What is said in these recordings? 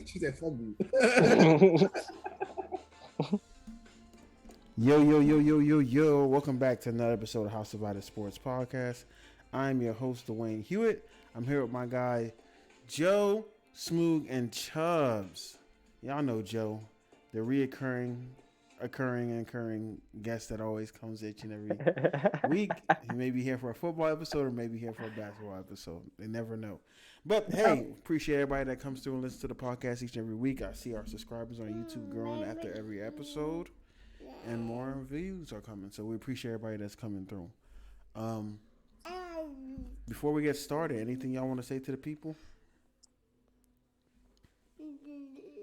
She said, "Fuck you." Yo. Welcome back to another episode of House of Sports Podcast. I'm your host, Dwayne Hewitt. I'm here with my guy, Joe, Smoog, and Chubbs. Y'all know Joe, the occurring guest that always comes each and every week. He may be here for a football episode or maybe here for a basketball episode. They never know. But hey, appreciate everybody that comes through and listens to the podcast each and every week. I see our subscribers on YouTube growing after every episode, and more views are coming. So we appreciate everybody that's coming through. Before we get started, anything y'all want to say to the people?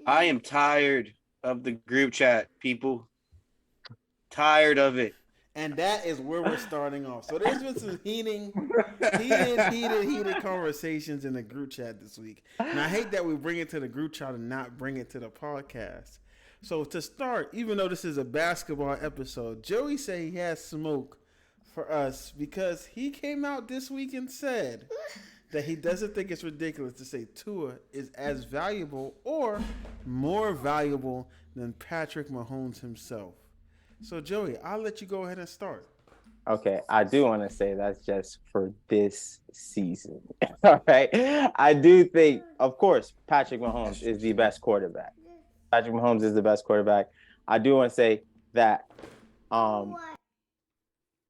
I am tired of the group chat, people. Tired of it. And that is where we're starting off. So there's been some heated conversations in the group chat this week. And I hate that we bring it to the group chat and not bring it to the podcast. So to start, even though this is a basketball episode, Joey said he has smoke for us because he came out this week and said that he doesn't think it's ridiculous to say Tua is as valuable or more valuable than Patrick Mahomes himself. So, Joey, I'll let you go ahead and start. Okay, I do want to say that's just for this season. All right. I do think, of course, Patrick Mahomes is the best quarterback. Patrick Mahomes is the best quarterback. I do want to say that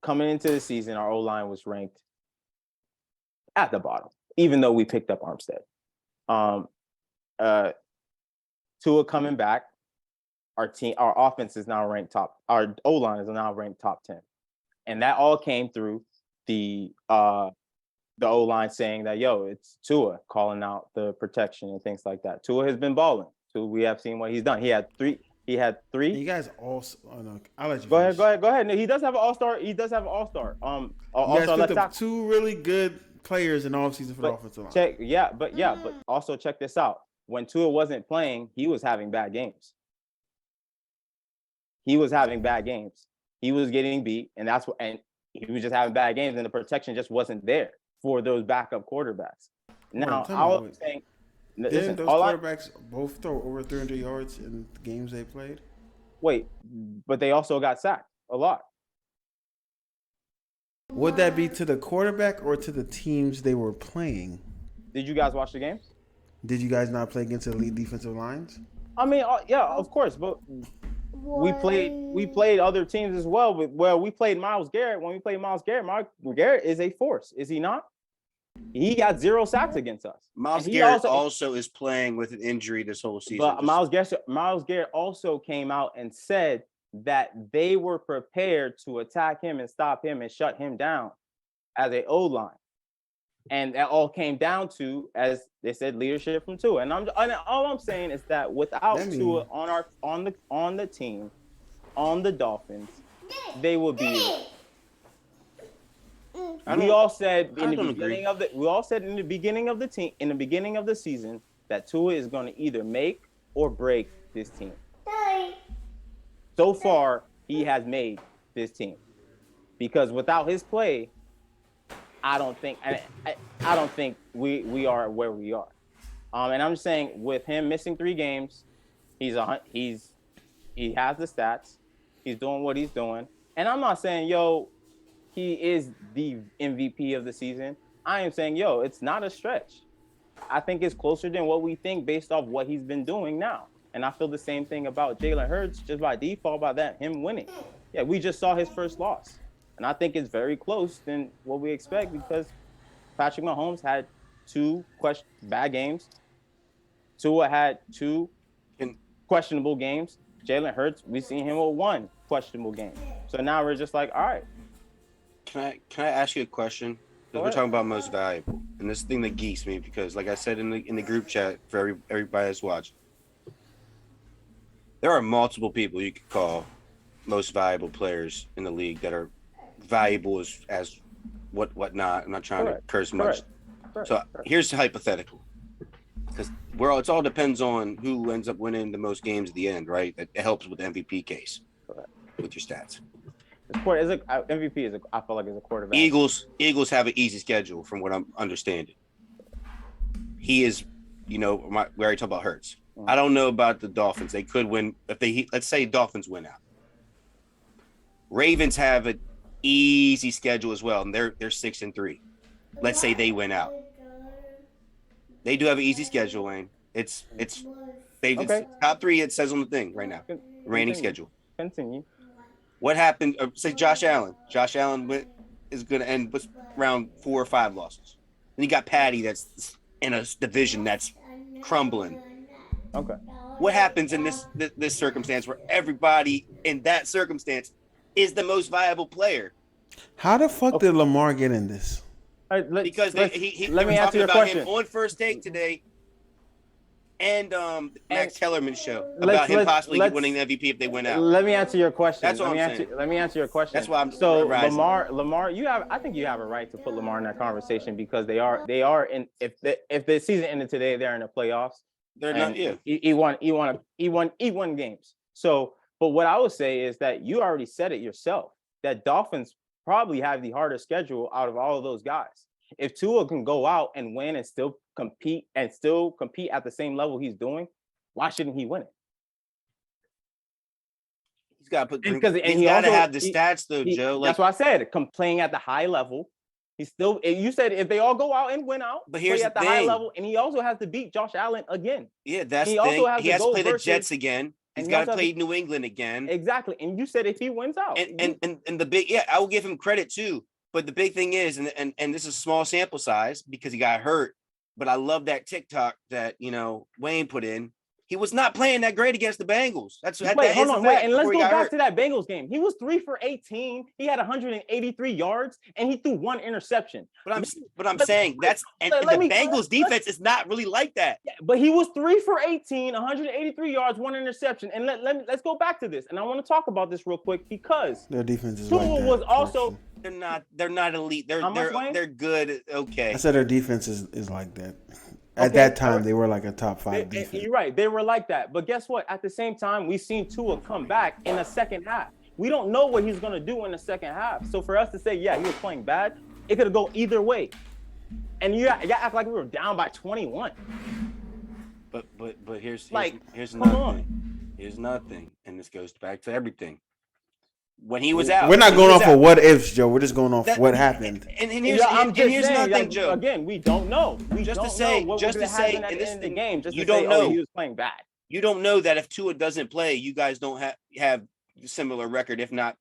coming into the season, our O-line was ranked at the bottom, even though we picked up Armstead. Tua coming back. Our offense is now ranked top. Our O-line is now ranked top 10, and that all came through the O-line saying that it's Tua, calling out the protection and things like that. Tua has been balling. So we have seen what he's done. He had three. You guys also. Oh no, I'll let you. Go ahead. No, he does have an all-star. He does have an all-star. All-star left tackle. Two really good players in offseason for the offensive line. But also check this out. When Tua wasn't playing, he was having bad games. He was getting beat, and he was just having bad games, and the protection just wasn't there for those backup quarterbacks. Now, I was saying, didn't those quarterbacks both throw over 300 yards in the games they played? Wait, but they also got sacked a lot. Would that be to the quarterback or to the teams they were playing? Did you guys watch the games? Did you guys not play against elite defensive lines? I mean, yeah, of course, but we played other teams as well. But we played Myles Garrett. When we played Myles Garrett is a force, is he not? He got 0 sacks against us. Myles Garrett also is playing with an injury this whole season. But Myles Garrett also came out and said that they were prepared to attack him and stop him and shut him down as a O-line. And that all came down to, as they said, leadership from Tua. And all I'm saying is that without Tua on the team, on the Dolphins, they would be. We all said in the beginning of the season that Tua is going to either make or break this team. So far, he has made this team because without his play, I don't think we are where we are. And I'm just saying, with him missing 3 games, he has the stats. He's doing what he's doing. And I'm not saying, he is the MVP of the season. I am saying, it's not a stretch. I think it's closer than what we think based off what he's been doing now. And I feel the same thing about Jalen Hurts, just by default, by that, him winning. Yeah, we just saw his first loss. And I think it's very close than what we expect because Patrick Mahomes had 2 bad games. Tua had 2 questionable games. Jalen Hurts, we've seen him with 1 questionable game. So now we're just like, all right. Can I ask you a question? Because we're talking about most valuable, and this thing that geeks me because, like I said in the group chat for everybody that's watching, there are multiple people you could call most valuable players in the league that are valuable as whatnot. I'm not trying to curse much. So here's the hypothetical, because it all depends on who ends up winning the most games at the end, right? It helps with the MVP case with your stats. MVP I feel like is a quarterback. Eagles have an easy schedule from what I'm understanding. He is we already talked about Hurts. I don't know about the Dolphins. They could win if let's say Dolphins win out. Ravens have an easy schedule as well, and they're 6-3. Let's say they win out. They do have an easy schedule, Wayne. It's top 3. It says on the thing right now. Reigning schedule. Continue. What happened? Say Josh Allen. Josh Allen is going to end with around 4 or 5 losses. And you got Patty that's in a division that's crumbling. Okay. What happens in this circumstance where everybody in that circumstance is the most viable player? How the fuck did Lamar get in this? Because let me answer your question. Him on First Take today, and Max Kellerman's show about him possibly winning the MVP if they win out. Let me answer your question. That's what I'm saying. Let me answer your question. That's why I'm so rising. Lamar. I think you have a right to put Lamar in that conversation because they are in. If the season ended today, they're in the playoffs. They're not. Yeah. He won games. So, but what I would say is that you already said it yourself that Dolphins probably have the hardest schedule out of all of those guys. If Tua can go out and win and still compete at the same level he's doing, why shouldn't he win it? He's got to put because he's got to have the stats though, Joe. That's what I said. Playing at the high level, he's still. You said if they all go out and win out, but here's at the high level, and he also has to beat Josh Allen again. Yeah, that's the thing. He has to play the Jets again. He's got to play New England again. Exactly. And you said if he wins out. And the big, I will give him credit too. But the big thing is, and this is a small sample size because he got hurt, but I love that TikTok that, Wayne put in. He was not playing that great against the Bengals. Wait, and let's go back to that Bengals game. He was 3 for 18. He had 183 yards, and he threw 1 interception. But I'm saying the Bengals defense is not really like that. Yeah, but he was 3 for 18, 183 yards, 1 interception. And let's go back to this. And I want to talk about this real quick because their defense is Tua like that. was also. They're not elite. They're good. Okay. I said their defense is like that. At that time, they were like a top 5 defense. You're right. They were like that. But guess what? At the same time, we've seen Tua come back in the second half. We don't know what he's going to do in the second half. So for us to say, yeah, he was playing bad, it could have gone either way. And you act like we were down by 21. But here's come another on. thing. Here's another thing. And this goes back to everything. When he was out, we're not going off of what ifs, Joe. We're just going off what happened. And here's nothing, Joe. Again, we don't know. We don't know what was happening at the end of the game. Just to say, he was playing bad. You don't know that if Tua doesn't play, you guys don't have similar record, if not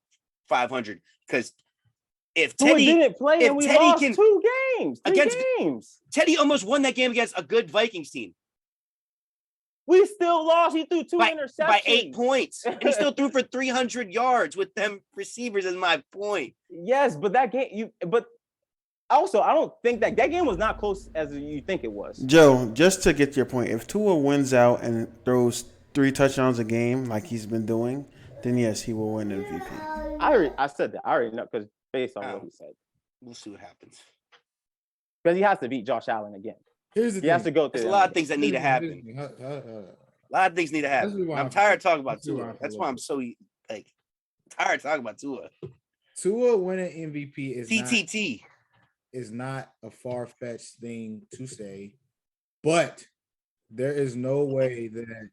500. Because if Teddy didn't play, and we lost 2 games, 3 games. Teddy almost won that game against a good Vikings team. We still lost. He threw 2 interceptions. By 8 points. And he still threw for 300 yards with them receivers, is my point. Yes, but that game, but also, I don't think that game was not close as you think it was. Joe, just to get your point, if Tua wins out and throws 3 touchdowns a game like he's been doing, then yes, he will win MVP. I said that. I already know because based on what he said. We'll see what happens. Because he has to beat Josh Allen again. Here's the thing. Has to go through. There's a lot of things that need to happen. A lot of things need to happen. I'm tired of talking about Tua. That's why I'm so tired of talking about Tua. Tua winning MVP is not a far-fetched thing to say, but there is no way that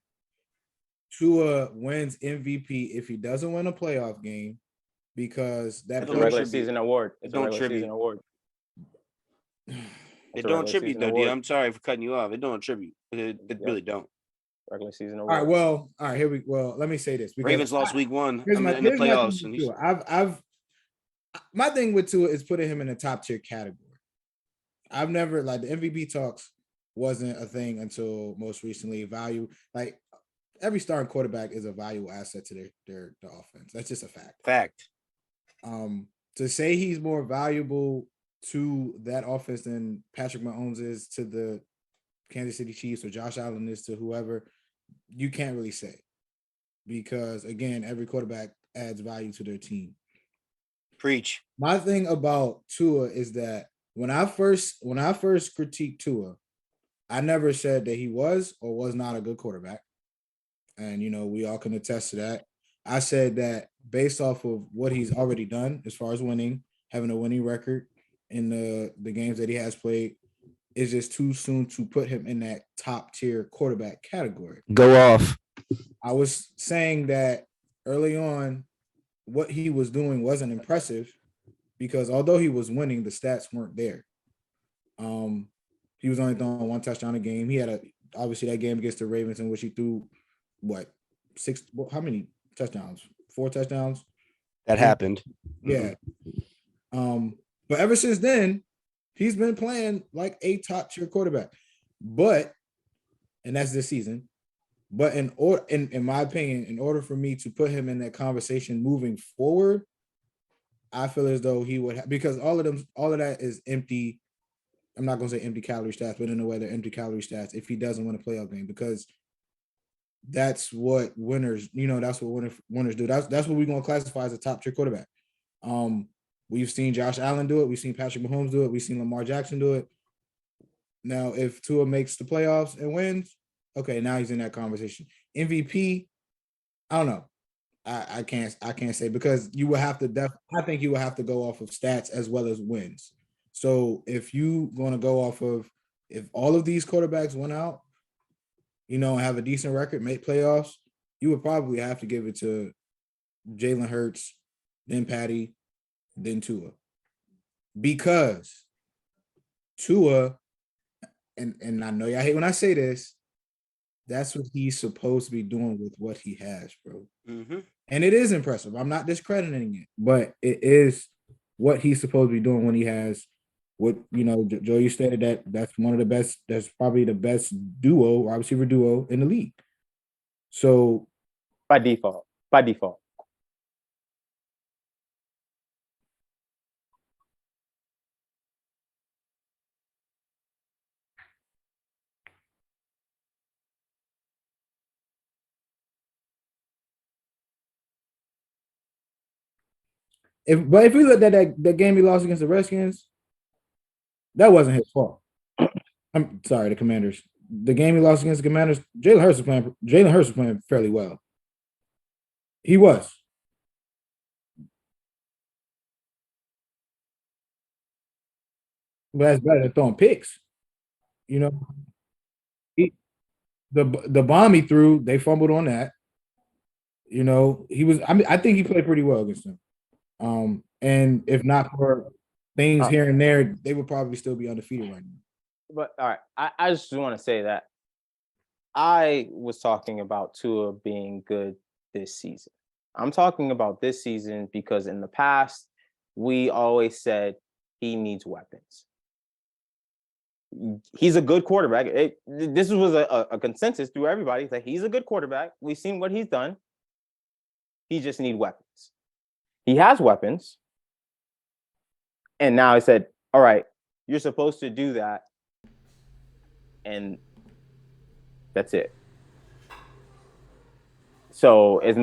Tua wins MVP if he doesn't win a playoff game because that's a regular season award. It's a regular season award. It don't tribute though, D. I'm sorry for cutting you off. It don't tribute. It really don't. Regular season award. All right. Let me say this. Ravens lost week 1 in the playoffs. My thing with Tua is putting him in a top tier category. I've never the MVP talks wasn't a thing until most recently. Value, every starting quarterback is a valuable asset to their offense. That's just a fact. To say he's more valuable to that offense than Patrick Mahomes is to the Kansas City Chiefs or Josh Allen is to whoever, you can't really say. Because, again, every quarterback adds value to their team. Preach. My thing about Tua is that when I first critiqued Tua, I never said that he was or was not a good quarterback. And, we all can attest to that. I said that based off of what he's already done as far as winning, having a winning record, in the games that he has played, it's just too soon to put him in that top tier quarterback category. Go off. I was saying that early on, what he was doing wasn't impressive because although he was winning, the stats weren't there. He was only throwing 1 touchdown a game. He had obviously that game against the Ravens in which he threw how many touchdowns? 4 touchdowns. That happened. Yeah. But ever since then, he's been playing like a top tier quarterback. And that's this season. But in my opinion, in order for me to put him in that conversation moving forward, I feel as though he would because all of that is empty. I'm not going to say empty calorie stats, but in a way they're empty calorie stats if he doesn't win a playoff game because that's what winners, that's what winners do. That's what we're going to classify as a top tier quarterback. We've seen Josh Allen do it. We've seen Patrick Mahomes do it. We've seen Lamar Jackson do it. Now, if Tua makes the playoffs and wins, okay, now he's in that conversation. MVP, I don't know. I can't say because you will have to. I think you will have to go off of stats as well as wins. So if you going to go off of if all of these quarterbacks went out, have a decent record, make playoffs, you would probably have to give it to Jalen Hurts, then Patty, then Tua. Because Tua, and I know y'all hate when I say this, that's what he's supposed to be doing with what he has, bro. Mm-hmm. And it is impressive. I'm not discrediting it, but it is what he's supposed to be doing when he has what, Joe, you stated that's one of the best, that's probably the best duo, wide receiver duo in the league. So by default. If we looked at that game he lost against the Redskins, that wasn't his fault. I'm sorry, the Commanders. The game he lost against the Commanders, Jalen Hurts was playing fairly well. He was. But that's better than throwing picks. The bomb he threw, they fumbled on that. He was. I think he played pretty well against them. And if not for things here and there, they would probably still be undefeated right now. But all right, I just want to say that I was talking about Tua being good this season. I'm talking about this season because in the past, we always said he needs weapons. He's a good quarterback. This was a consensus through everybody that he's a good quarterback. We've seen what he's done. He just needs weapons. He has weapons. And now I said, all right, you're supposed to do that. And that's it. So is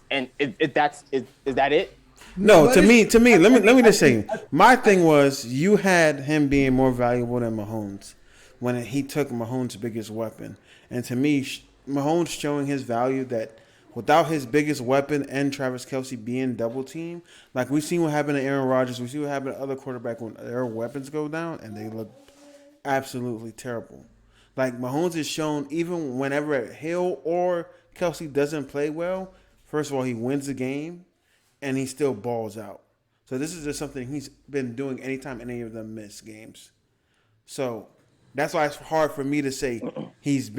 that it? No, to me, let me just say, my thing was you had him being more valuable than Mahomes when he took Mahomes' biggest weapon. And to me, Mahomes showing his value that without his biggest weapon and Travis Kelce being double teamed, like we've seen what happened to Aaron Rodgers, we see what happened to other quarterbacks when their weapons go down and they look absolutely terrible. Like Mahomes is shown even whenever Hill or Kelce doesn't play well, first of all, he wins the game and he still balls out. So this is just something he's been doing anytime any of them miss games. So that's why it's hard for me to say he's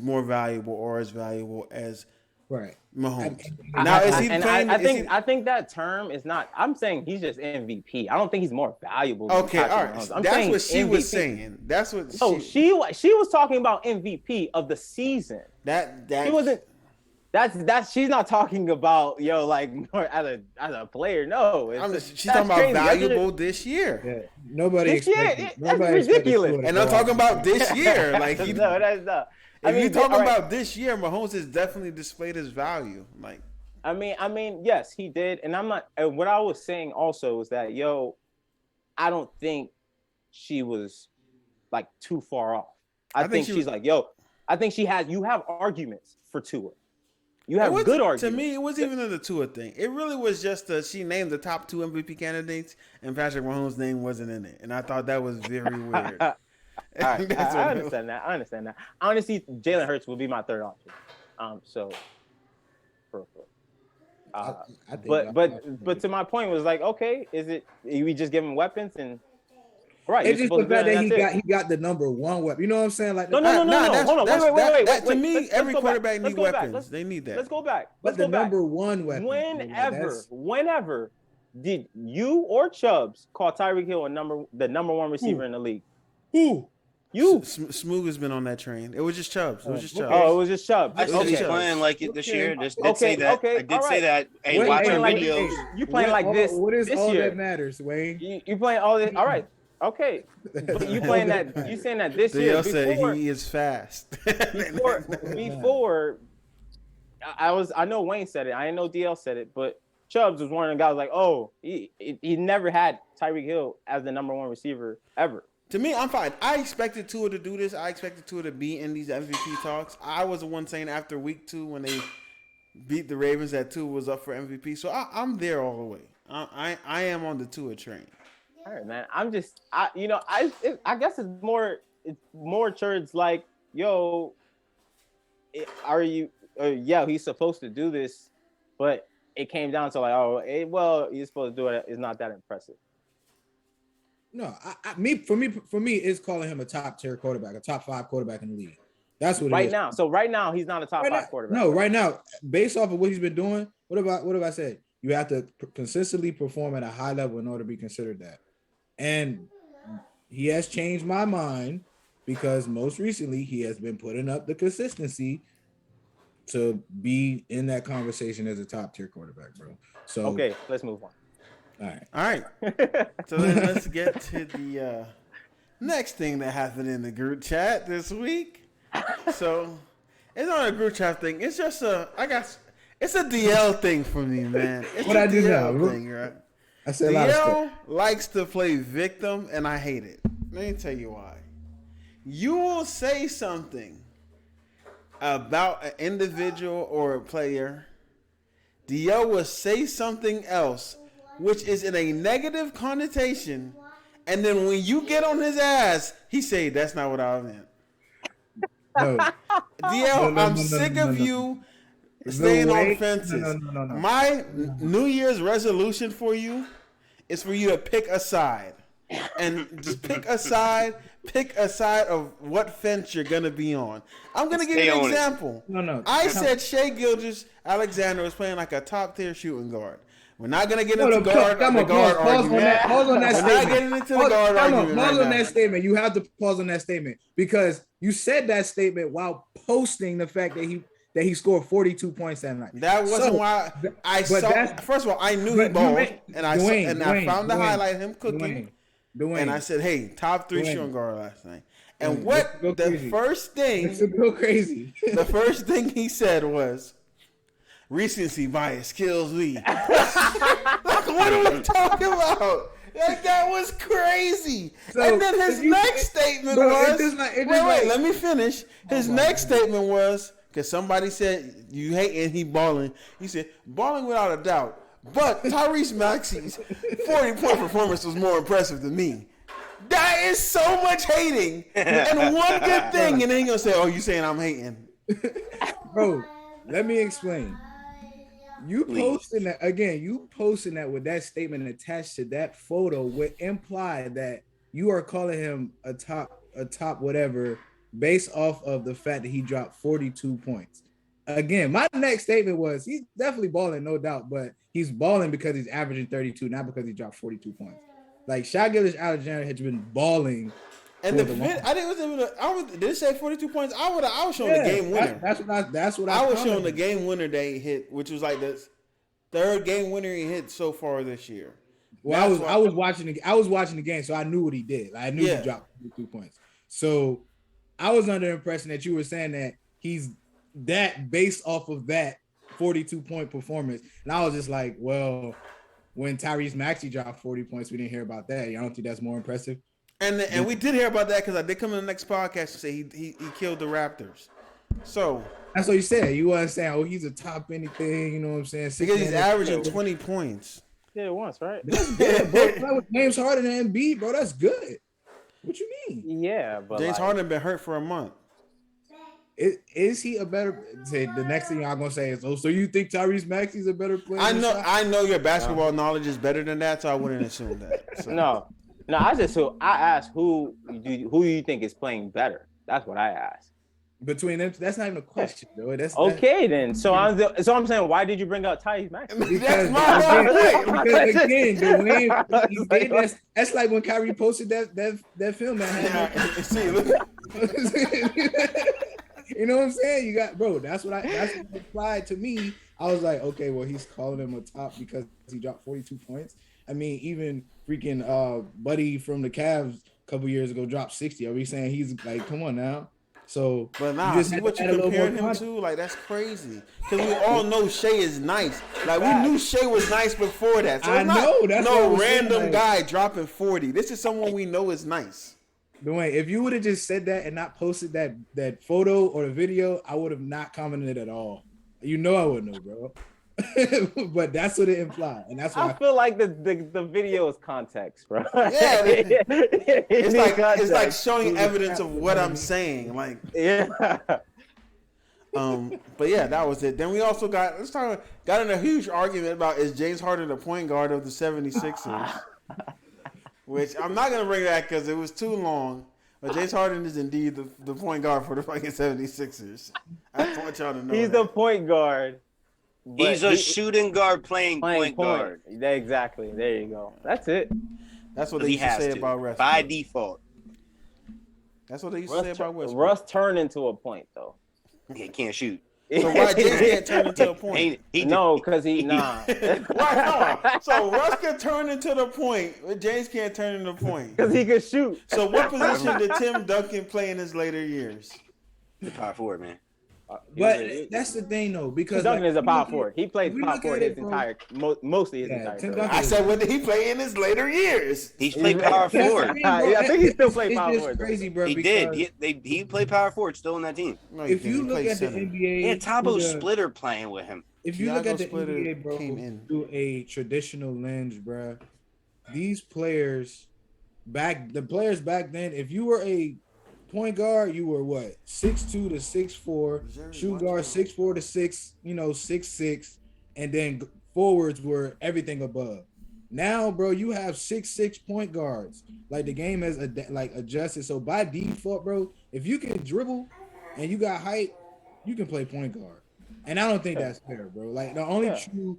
more valuable or as valuable as right Mahomes. I think that term is not. I'm saying he's just MVP. I don't think he's more valuable. Okay, all right. That's what she was saying. That's what. She was talking about MVP of the season. That she wasn't. That's she's not talking about like as a player. No, she's talking about crazy. Valuable this year. Yeah. Nobody. That's ridiculous. And I'm talking about this year. Like no, that's not. If you're talking about this year, Mahomes has definitely displayed his value. Like, I mean, yes, he did, and I'm not. What I was saying also was that, I don't think she was like too far off. I think she's like, I think you have arguments for Tua. You have good arguments. To me, it wasn't even the Tua thing. It really was just she named the top 2 MVP candidates, and Patrick Mahomes' name wasn't in it, and I thought that was very weird. I understand that. I honestly, Jalen Hurts will be my third option. But to my point was like, okay, is it we just give him weapons and right? It's just the fact that he got the number one weapon. You know what I'm saying? Like no. Hold on, wait. To me, every quarterback needs weapons. They need that. Let's go back. But the number one weapon. Whenever did you or Chubbs call Tyreek Hill the number one receiver in the league? Who? You. Smooth has been on that train. It was just Chubbs. Oh, it was just Chubbs. I said he's playing like it this year. Just did say that. I did say that. Hey, watching videos. You playing like this. What is this all year? That matters, Wayne? You playing all this? All right. Okay. You playing that? You saying that this year? Before, said he is fast. before, I know Wayne said it. I didn't know DL said it, but Chubbs was one of the guys like, oh, he never had Tyreek Hill as the number one receiver ever. To me, I'm fine. I expected Tua to do this. I expected Tua to be in these MVP talks. I was the one saying after week 2 when they beat the Ravens that Tua was up for MVP. So I'm there all the way. I am on the Tua train. All right, man. I guess it's more church like, yo, are you? Yeah, he's supposed to do this, but it came down to like, he's supposed to do it. It's not that impressive. No, for me, it's calling him a top tier quarterback, a top 5 quarterback in the league. That's what right now. So right now, he's not a top 5 quarterback. No, right now, based off of what he's been doing, what have I said? You have to consistently perform at a high level in order to be considered that. And he has changed my mind because most recently he has been putting up the consistency to be in that conversation as a top tier quarterback, bro. So okay, let's move on. All right. So then let's get to the next thing that happened in the group chat this week. So it's not a group chat thing. It's just it's a DL thing for me, man. It's what I do now, thing, right? I said a lot of stuff. likes to play victim, and I hate it. Let me tell you why. You will say something about an individual or a player. DL will say something else, which is in a negative connotation, and then when you get on his ass, he say, "That's not what I meant." No. DL, I'm sick of you staying on fences. No. My New Year's resolution for you is for you to pick a side, and just pick a side of what fence you're gonna be on. I'm gonna give you an example. No. I said Shea Gilgeous-Alexander was playing like a top tier shooting guard. We're not gonna get into guard argument. Pause on that statement. We're not getting into the guard argument. Pause on that statement. You have to pause on that statement because you said that statement while posting the fact that he scored 42 points that night. That wasn't why I saw. First of all, I knew he balled, and I found the highlight of him cooking. Dwayne. And I said, "Hey, top 3 shooting guard last night." And the first thing he said was, "Recency bias kills me." Like, what are we talking about? Like, that was crazy. So, and then his next statement was, wait, let me finish. His next statement was, because somebody said, you hate and he balling. He said, balling without a doubt. But Tyrese Maxey's 40-point performance was more impressive than me. That is so much hating. And one good thing, and then he's going to say, oh, you saying I'm hating. Bro, let me explain. You posting that with that statement attached to that photo would imply that you are calling him a top whatever based off of the fact that he dropped 42 points. Again, my next statement was he's definitely balling, no doubt, but he's balling because he's averaging 32, not because he dropped 42 points. Like Shai Gilgeous-Alexander has been balling. And did it say 42 points? I was showing the game winner. That's what I was showing the game winner that he hit, which was like the third game winner he hit so far this year. Well, I was watching the game, so I knew what he did. I knew he dropped 42 points. So I was under the impression that you were saying that he's that based off of that 42-point performance. And I was just like, well, when Tyrese Maxey dropped 40 points, we didn't hear about that. I don't think that's more impressive. And we did hear about that because I did come in the next podcast and say he killed the Raptors. So that's what you said. You wasn't saying, oh, he's a top anything. You know what I'm saying? Because he's averaging 20 points. Yeah, once, right? That's good, bro. Play with James Harden and Embiid, bro. That's good. What you mean? Yeah, but James Harden been hurt for a month. Is he a better? Say the next thing y'all gonna say is, "Oh, so you think Tyrese Maxey's a better player?" I know your basketball knowledge is better than that, so I wouldn't assume that. So. No. I asked who you think is playing better. That's what I asked. Between them, that's not even a question, though. That's okay then. So I'm saying, why did you bring up Tyrese Maxey? That's my point. Because again, Dwayne, that's like when Kyrie posted that film that had. You know what I'm saying? You got, bro. That's what applied to me. I was like, okay, well, he's calling him a top because he dropped 42 points. I mean, even freaking Buddy from the Cavs a couple years ago dropped 60. Are we saying he's like, come on now? So, but nah, see what you comparing him to? Like, that's crazy. Because we all know Shea is nice. Like, we knew Shea was nice before that. So it's not no random guy dropping 40. This is someone we know is nice. Dwayne, if you would have just said that and not posted that photo or the video, I would have not commented at all. You know I wouldn't know, bro. But that's what it implied, and that's why I feel like the video is context, bro. Yeah, it's like showing evidence of what I'm saying. Like, yeah. But yeah, that was it. Then we also got in a huge argument about, is James Harden the point guard of the 76ers? Which I'm not gonna bring that because it was too long. But James Harden is indeed the point guard for the fucking 76ers. I just want y'all to know he's the point guard. He's a shooting guard playing point guard. Exactly. There you go. That's it. That's what they used to say about Russ. By default. That's what they used to say about Westbrook. Russ turned into a point, though. He can't shoot. So why James can't turn into a point? Because nah. Why? So Russ can turn into the point, but James can't turn into the point. Because he can shoot. So what position did Tim Duncan play in his later years? The power forward, man. But that's the thing, though, because Duncan is a power forward. He played power forward his entire, mostly his entire career. I said, what did he play in his later years? He's played power forward. I think he still played power forward. It's crazy, bro. He did. He played power forward still in that team. No, if you look at the NBA, he had Tabo Splitter playing with him. If you look at the NBA, bro, through a traditional lens, bro, these players the players back then, if you were a point guard, you were what, 6'2" to 6'4", shoot guard 6'4" to 6'6", and then forwards were everything above. Now, bro, you have 6'6" point guards. Like, the game has adjusted. So by default, bro, if you can dribble and you got height, you can play point guard. And I don't think that's fair, bro. Like, the only true,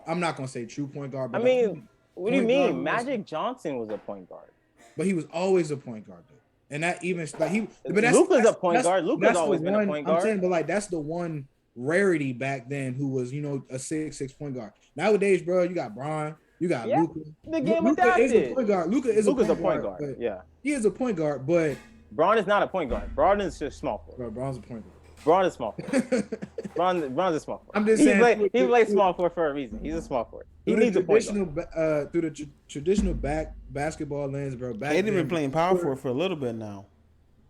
I'm not gonna say true point guard. But I mean, what do you mean? Magic Johnson was a point guard, but he was always a point guard, though. And that even like he, but Luka's a point guard. Luka's always been a point guard. I'm saying, but like that's the one rarity back then who was, a 6'6" point guard. Nowadays, bro, you got Bron, you got Luka. The game Luka is a point guard. Luka's a point guard. Yeah, he is a point guard, but Bron is not a point guard. Bron is just small forward. Bro, Bron's a point guard. Bron is small forward. Bron's a small forward. I'm just saying he plays small forward for a reason. He's a small forward. He needs a point guard. Through the traditional basketball lens, bro. They've been playing power forward for a little bit now.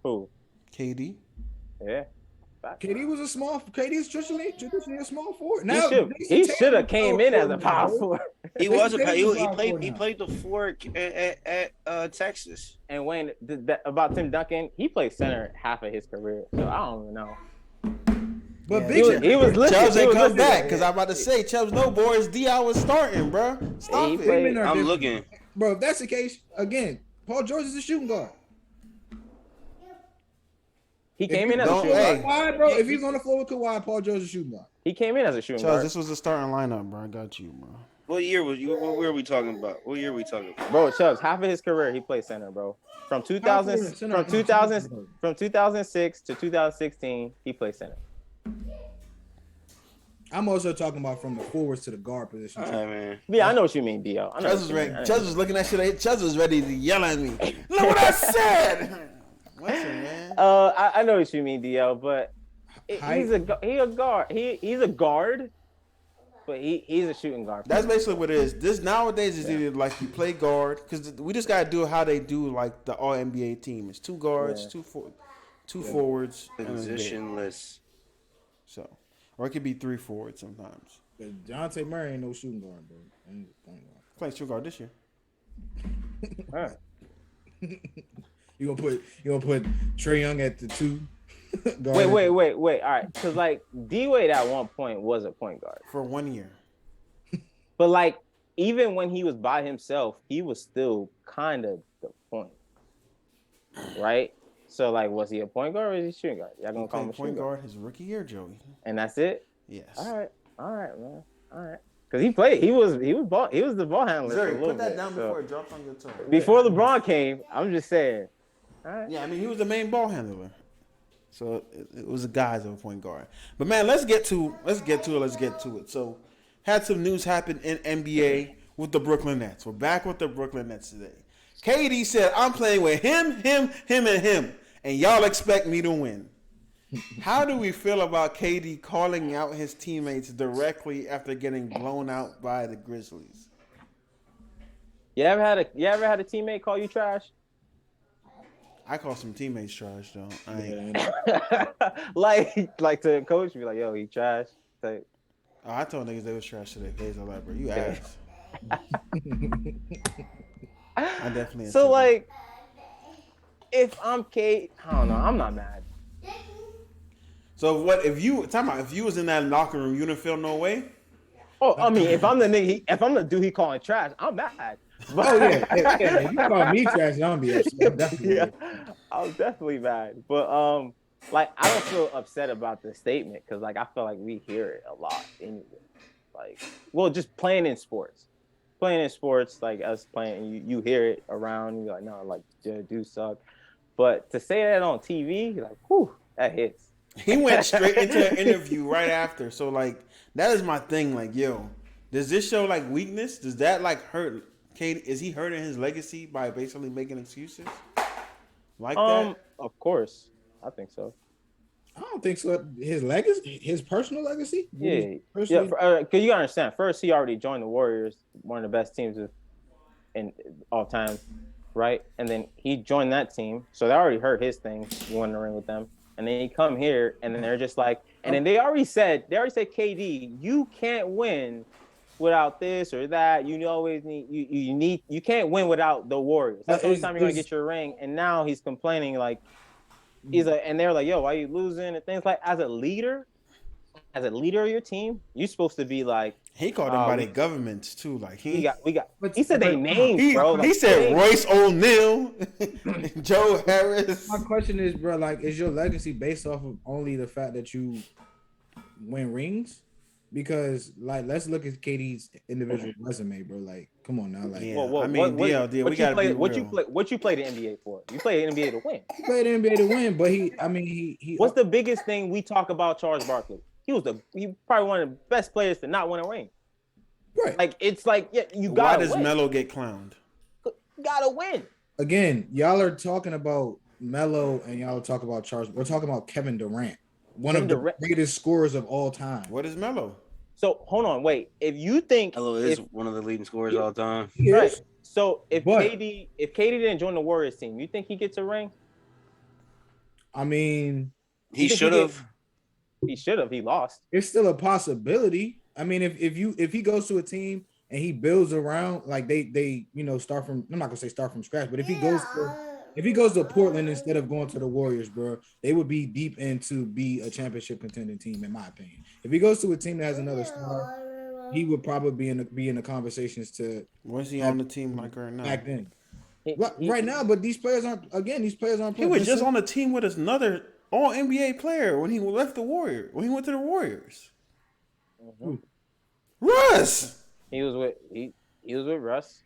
Who? KD. Yeah. KD was KD's traditionally a small forward. Now he should have came in as a power forward. He was a he played the four at Texas. And when about Tim Duncan, he played center half of his career, so I don't even know. But he was listening. Chubbs ain't come back because I'm about to say Chubbs no Boris Diaw was starting, bro. Stop it. I'm looking, bro. If that's the case, again, Paul George is a shooting guard. He came in as a shooting guard. Why, bro? If he's on the floor with Kawhi, Paul George is a shooting guard. He came in as a shooting guard. This was the starting lineup, bro. I got you, bro. What year was you? What year are we talking about? Bro, Chubbs, half of his career he played center, bro. From 2006 to 2016, he played center. I'm also talking about from the forwards to the guard position. Man. Yeah, I know what you mean, Dio. Chubbs was looking at shit. Chubbs was ready to yell at me. Look what I said. Listen, man. I know what you mean, Dio, but he's a guard. He's a guard, but he's a shooting guard. That's basically what it is. This nowadays is either like you play guard, because we just gotta do how they do like the All NBA team. It's two guards, two forwards, positionless. So, or it could be three forwards sometimes. But Dejounte Murray ain't no shooting guard, bro. Ain't point guard. Playing shooting guard this year. All right. You gonna put Trae Young at the 2? Wait. All right, because like D-Wade at one point was a point guard for 1 year, but like even when he was by himself, he was still kind of the point, right? So like, was he a point guard or is he shooting guard? Y'all gonna call him a point guard his rookie year, Joey. And that's it. Yes. All right, man. All right. Because he played, he was the ball handler. Zuri, for a little put that bit, down before it drops on your tongue. Before LeBron came, I'm just saying. All right. Yeah, I mean he was the main ball handler, so it was a guys of a point guard. But man, let's get to it. So, had some news happen in NBA with the Brooklyn Nets. We're back with the Brooklyn Nets today. KD said, "I'm playing with him, and y'all expect me to win." How do we feel about KD calling out his teammates directly after getting blown out by the Grizzlies? You ever had a teammate call you trash? I call some teammates trash though. like to coach, be like, "Yo, he trash." Type. Oh, I told niggas they was trash today. Days like, bro, you ass. I definitely. So like, if I'm Kate, I don't know. I'm not mad. So what if you was in that locker room, you wouldn't feel no way? Oh, I mean, if I'm the nigga, if I'm the dude he calling trash, I'm mad. But, If you call me trash, I'm be upset. Yeah, I was definitely mad. But like I don't feel upset about the statement because like I feel like we hear it a lot anyway. Like, well, just playing in sports, like us playing, you hear it around. You're like, no, like dudes suck. But to say that on TV, like, whew, that hits. He went straight into an interview right after. So like that is my thing. Like, yo, does this show like weakness? Does that like hurt? Kate, is he hurting his legacy by basically making excuses like that? Of course, I think so. I don't think so. His legacy, his personal legacy. Yeah. Because you gotta understand. First, he already joined the Warriors, one of the best teams in all time, right? And then he joined that team, so that already hurt his thing. He won the ring with them, and then he come here, and then they're just like, and then they already said, KD, you can't win without this or that. You always need you can't win without the Warriors. That's the only time you're gonna get your ring. And now he's complaining like and they're like, yo, why are you losing and things like. As a leader of your team, you're supposed to be like. He called them by their governments too. Like we got. He said they names, bro. He said Royce O'Neal, Joe Harris. My question is, bro, like, is your legacy based off of only the fact that you win rings? Because like, let's look at KD's individual resume, bro. Like, come on now, like. Yeah. I mean, DLD, we gotta be real. What you play the NBA for? You play the NBA to win. He played the NBA to win, but he. What's the biggest thing we talk about Charles Barkley? He probably one of the best players to not win a ring. Right. Like it's like you gotta. Why does Melo get clowned? You gotta win. Again, y'all are talking about Melo and y'all talk about Charles. We're talking about Kevin Durant, one of the greatest scorers of all time. What is Melo? So hold on, wait. If you think Melo is one of the leading scorers all time, right? So if KD didn't join the Warriors team, you think he gets a ring? I mean, he should have. He should have. He lost. It's still a possibility. I mean, if he goes to a team and he builds around like they start from. I'm not gonna say start from scratch, but if he goes to Portland instead of going to the Warriors, bro, they would be deep into be a championship contending team, in my opinion. If he goes to a team that has another star, he would probably be in the conversations to. Where's he on the team like right now? Back then, right now, but these players aren't. He was just on the team with another All NBA player when he left the Warriors. When he went to the Warriors. Mm-hmm. Russ. He was with Russ.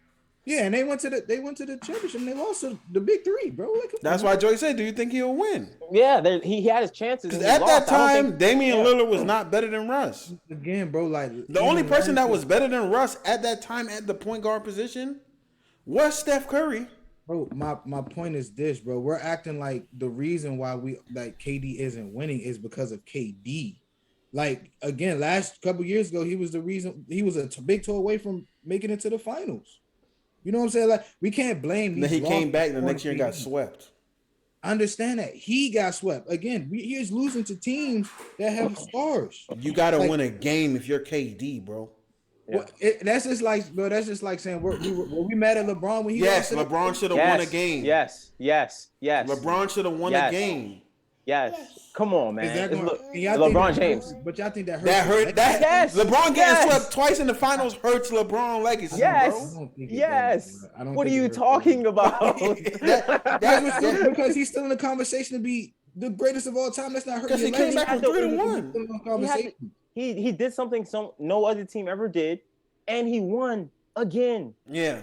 Yeah, and they went to the championship and they lost to the big three, bro. That's why Joey said, do you think he'll win? Yeah, he had his chances. Because at that time, Damian Lillard was not better than Russ. Again, bro, like the only person that was better than Russ at that time at the point guard position was Steph Curry. Bro, my point is this, bro. We're acting like the reason why KD isn't winning is because of KD. Like, again, last couple years ago, he was the reason. He was a big toe away from making it to the finals. You know what I'm saying? Like, we can't blame. Then he came back the next year and got swept. I understand that. He got swept. Again, he is losing to teams that have stars. You got to win a game if you're KD, bro. Well, that's just like, bro. That's just like saying were we mad at LeBron when he Yes, LeBron should have won a game. Yes. LeBron should have won a game. Yes. Come on, man. Is that going? LeBron James. But y'all think that hurts? That hurt. That Yes. LeBron getting swept twice in the finals hurts LeBron legacy. Yes. Bro. Yes. What are you talking about? Because he's still in the conversation to be the greatest of all time. That's not hurting. Because he came back from 3-1. He did something no other team ever did, and he won again. Yeah.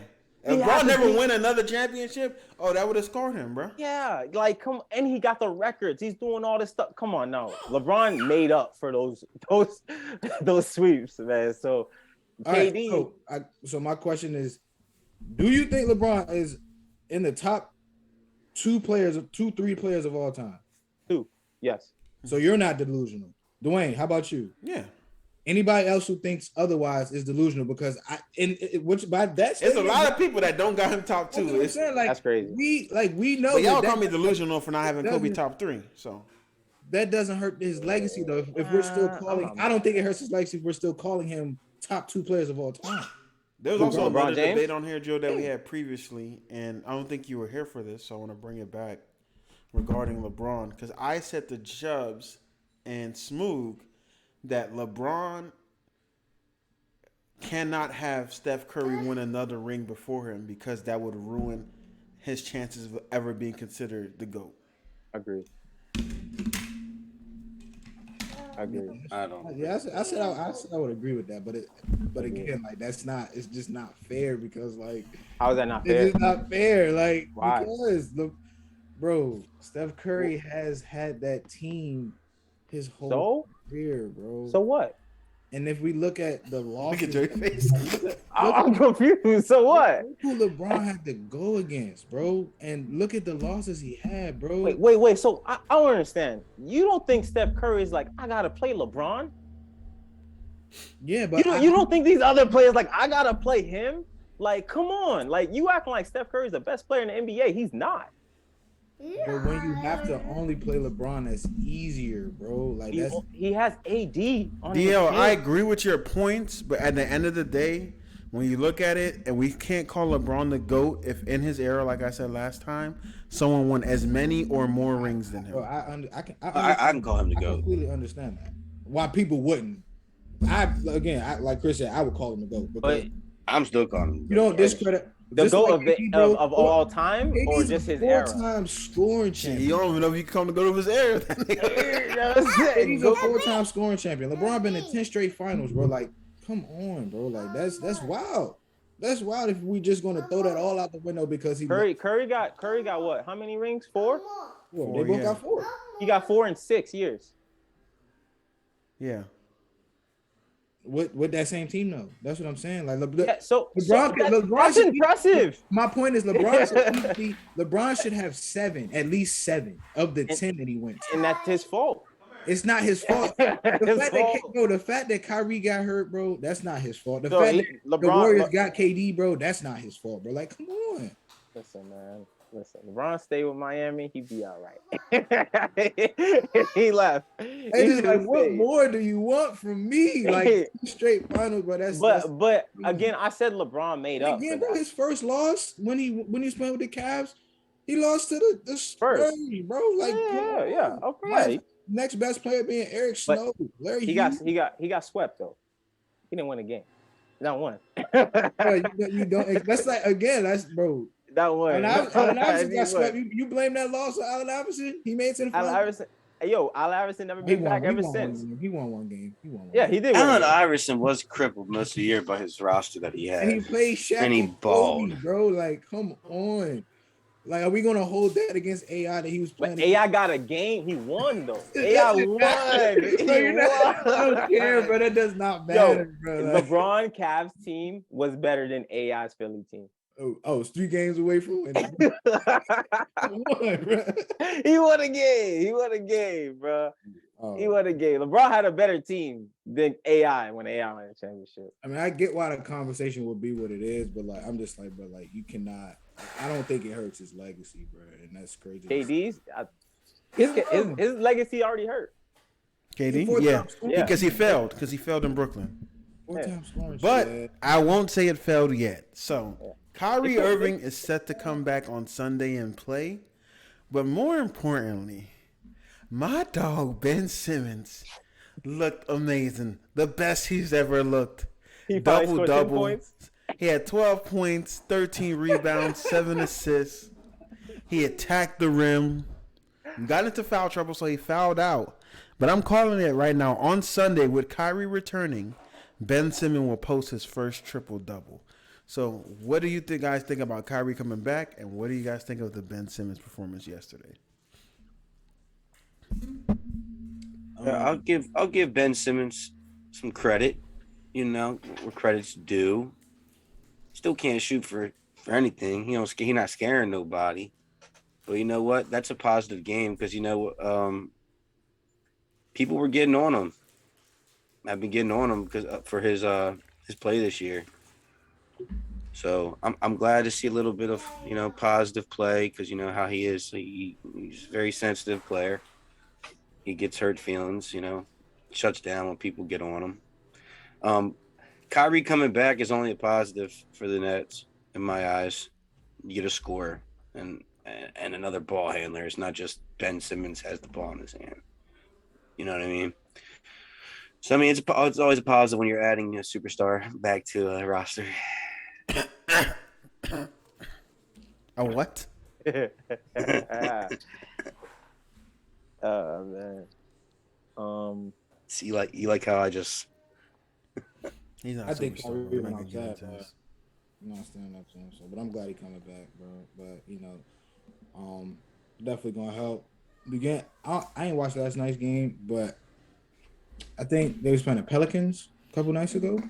If LeBron never win another championship, that would have scarred him, bro. Yeah, like and he got the records. He's doing all this stuff. Come on, now LeBron made up for those sweeps, man. So KD. Right, so my question is, do you think LeBron is in the top 3 players of all time? 2, yes. So you're not delusional, Dwayne. How about you? Yeah. Anybody else who thinks otherwise is delusional because there's a lot of people that don't got him top 2. That's crazy. We know. But y'all call me delusional for not having Kobe top 3. So that doesn't hurt his legacy though. If we're still calling, I don't think it hurts his legacy if we're still calling him top 2 players of all time. There was also another debate on here, Joe, that we had previously, and I don't think you were here for this, so I want to bring it back regarding LeBron because I said to Chubbs and Smoog that LeBron cannot have Steph Curry win another ring before him because that would ruin his chances of ever being considered the GOAT. Agreed. I don't. Yeah, I said I would agree with that, but again, like it's just not fair because like how is that not fair? It's just not fair, like why? Because Steph Curry has had that team his whole career, bro. So what? And if we look at the losses, look at your face. I'm confused. So what? Look who LeBron had to go against, bro, and look at the losses he had, bro. Wait. So I don't understand. You don't think Steph Curry is like, I gotta play LeBron? Yeah, but you don't think these other players like I gotta play him? Like, come on. Like you acting like Steph Curry is the best player in the NBA. He's not. But when you have to only play LeBron, that's easier, bro. Like he has AD on his DL, team. I agree with your points, but at the end of the day, when you look at it, and we can't call LeBron the GOAT if in his era, like I said last time, someone won as many or more rings than him. Bro, I can call him the GOAT. I completely understand that. Why people wouldn't. Like Chris said, I would call him the GOAT. But I'm still calling him. You don't discredit. The GOAT of all time, or just his era? Four-time scoring champion. You don't even know if you can come to go to his era. He's a 4-time scoring champion. LeBron been in 10 straight finals, bro. Like, come on, bro. Like, that's wild. That's wild if we just gonna throw that all out the window because he Curry got what? How many rings? 4? They both got 4. He got 4 in 6 years. Yeah. With that same team, though. That's what I'm saying. Like, LeBron that's impressive. My point is, LeBron should have 7, at least 7 of the 10 that he went to. And that's his fault. It's not his fault. The fact that Kyrie got hurt, bro, that's not his fault. The fact that the Warriors got KD, bro, that's not his fault, bro. Like, come on. Listen, man. LeBron stayed with Miami, he'd be all right. He left. What more do you want from me? Like straight finals, bro. But again, I said LeBron made up. Again, bro, his first loss when he was playing with the Cavs, he lost to the Spurs, bro. Like, yeah, okay. Next best player being Eric Snow, Larry. He got swept though. He didn't win a game. Not one. You don't. That's like again. That's bro. That one. Allen Iverson got swept. You blame that loss on Allen Iverson? He made it to the final. Allen Iverson never been back ever since. He won one game. Yeah, he did. Allen Iverson was crippled most of the year by his roster that he had. And he played Shaq and he balled, Kobe, bro. Like, come on. Like, are we gonna hold that against AI that he was playing? But AI got a game. He won though. AI won. I don't care, bro. That does not matter, bro. Like, LeBron Cavs team was better than AI's Philly team. Oh, it's 3 games away from winning. Come on, bro. He won a game, bro. He won a game. LeBron had a better team than AI when AI won the championship. I mean, I get why the conversation would be what it is, but like, I'm just like, bro, like, you cannot. I don't think it hurts his legacy, bro, and that's crazy. KD's his legacy already hurt. KD, yeah, because he failed in Brooklyn. 4-time scoring. But shit. I won't say it failed yet. So Yeah. Kyrie Irving is set to come back on Sunday and play. But more importantly, my dog Ben Simmons looked amazing. The best he's ever looked. He probably Double scored 10 double. points. He had 12 points, 13 rebounds, 7 assists. He attacked the rim. Got into foul trouble, so he fouled out. But I'm calling it right now. On Sunday, with Kyrie returning, Ben Simmons will post his first triple-double. So what do you guys think about Kyrie coming back, and what do you guys think of the Ben Simmons performance yesterday? I'll give Ben Simmons some credit, where credit's due. Still can't shoot for anything. He's not scaring nobody. But you know what? That's a positive game because people were getting on him. I've been getting on him because for his play this year. So I'm glad to see a little bit of positive play because you know how he is. He's a very sensitive player. He gets hurt feelings. Shuts down when people get on him. Kyrie coming back is only a positive for the Nets in my eyes. You get a scorer and another ball handler. It's not just Ben Simmons has the ball in his hand. You know what I mean? So, I mean, it's always a positive when you're adding a superstar back to a roster. A what? Oh, man. See, you like how I just... He's not I think superstar, Kyrie bro. went Make it outside, good but I'm not standing up to him. So, but I'm glad he coming back, bro. But definitely gonna help. Again, I ain't watched last night's game, but I think they was playing the Pelicans a couple nights ago.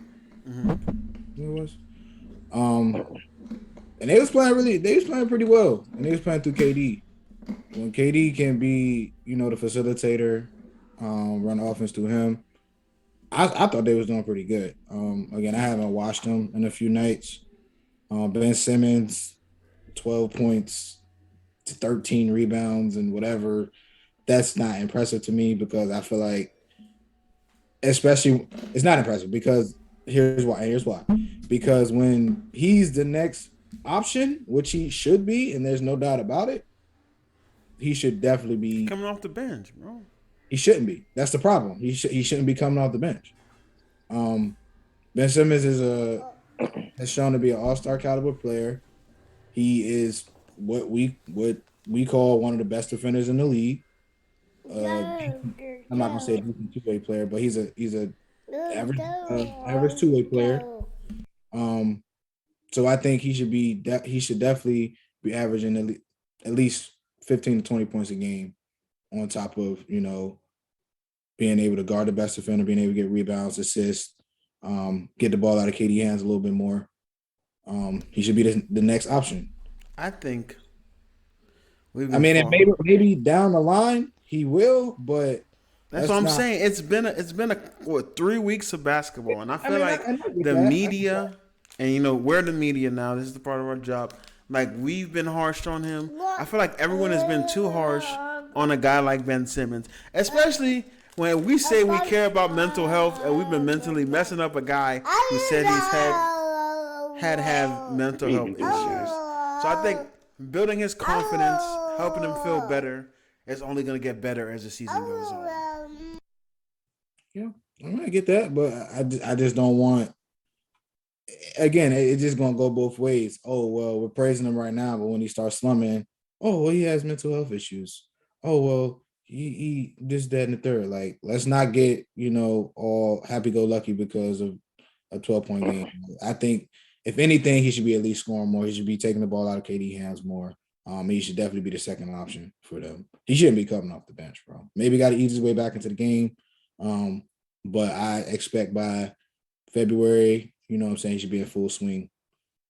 Mm-hmm. It was. And they was playing pretty well, and they was playing through KD. When KD can be, the facilitator, run offense through him. I thought they was doing pretty good. Again, I haven't watched them in a few nights. Ben Simmons, 12 points, 13 rebounds, and whatever. That's not impressive to me because I feel like, especially, it's not impressive because here's why. Because when he's the next option, which he should be, and there's no doubt about it, he should definitely be Coming off the bench, bro. He shouldn't be. That's the problem. He shouldn't be coming off the bench. Ben Simmons has shown to be an all-star caliber player. He is what we call one of the best defenders in the league. I'm not gonna say a decent two-way player, but he's a average two-way player. So I think he should definitely be averaging at least 15 to 20 points a game, on top of being able to guard the best defender, being able to get rebounds, assists, get the ball out of KD hands a little bit more. He should be the next option. I think. Maybe down the line he will, but that's what I'm saying. It's been 3 weeks of basketball, and I feel the media, and we're the media now. This is the part of our job. Like, we've been harsh on him. I feel like everyone has been too harsh on a guy like Ben Simmons, especially when we say we care about mental health, and we've been mentally messing up a guy who said he's had mental health issues. So I think building his confidence, helping him feel better, is only going to get better as the season goes on. Yeah, I might get that, but I just don't want. Again, it's just gonna go both ways. Oh well, we're praising him right now, but when he starts slumming, oh well, he has mental health issues. Oh well, he this, that, and the third. Like, let's not get all happy-go-lucky because of a 12-point game. I think if anything, he should be at least scoring more. He should be taking the ball out of KD hands more. He should definitely be the second option for them. He shouldn't be coming off the bench, bro. Maybe got to ease his way back into the game. But I expect by February, he should be in full swing.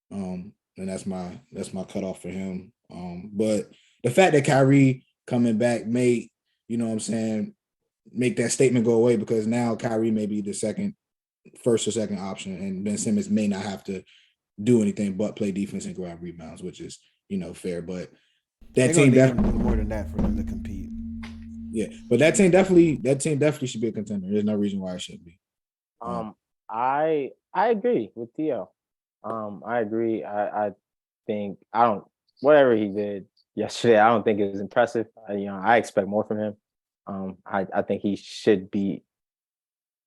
And that's my cutoff for him. But the fact that Kyrie coming back may, make that statement go away, because now Kyrie may be the first or second option, and Ben Simmons may not have to do anything but play defense and grab rebounds, which is, fair. But that team definitely do more than that for them to compete. Yeah, but that team definitely should be a contender. There's no reason why it shouldn't be. I agree with Theo. I agree. I think whatever he did yesterday, I don't think it was impressive. I expect more from him. I think he should be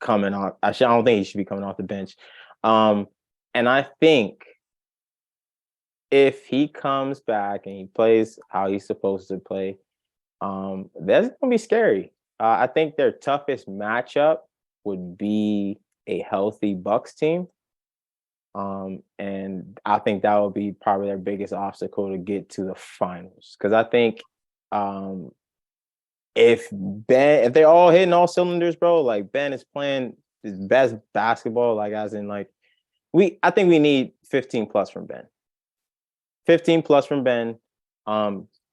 coming off. I don't think he should be coming off the bench. And I think if he comes back and he plays how he's supposed to play, that's gonna be scary. I think their toughest matchup would be a healthy Bucks team. And I think that would be probably their biggest obstacle to get to the finals. Because I think if they're all hitting all cylinders, bro, like Ben is playing his best basketball, like as in like I think we need 15 plus from Ben. 15 plus from Ben.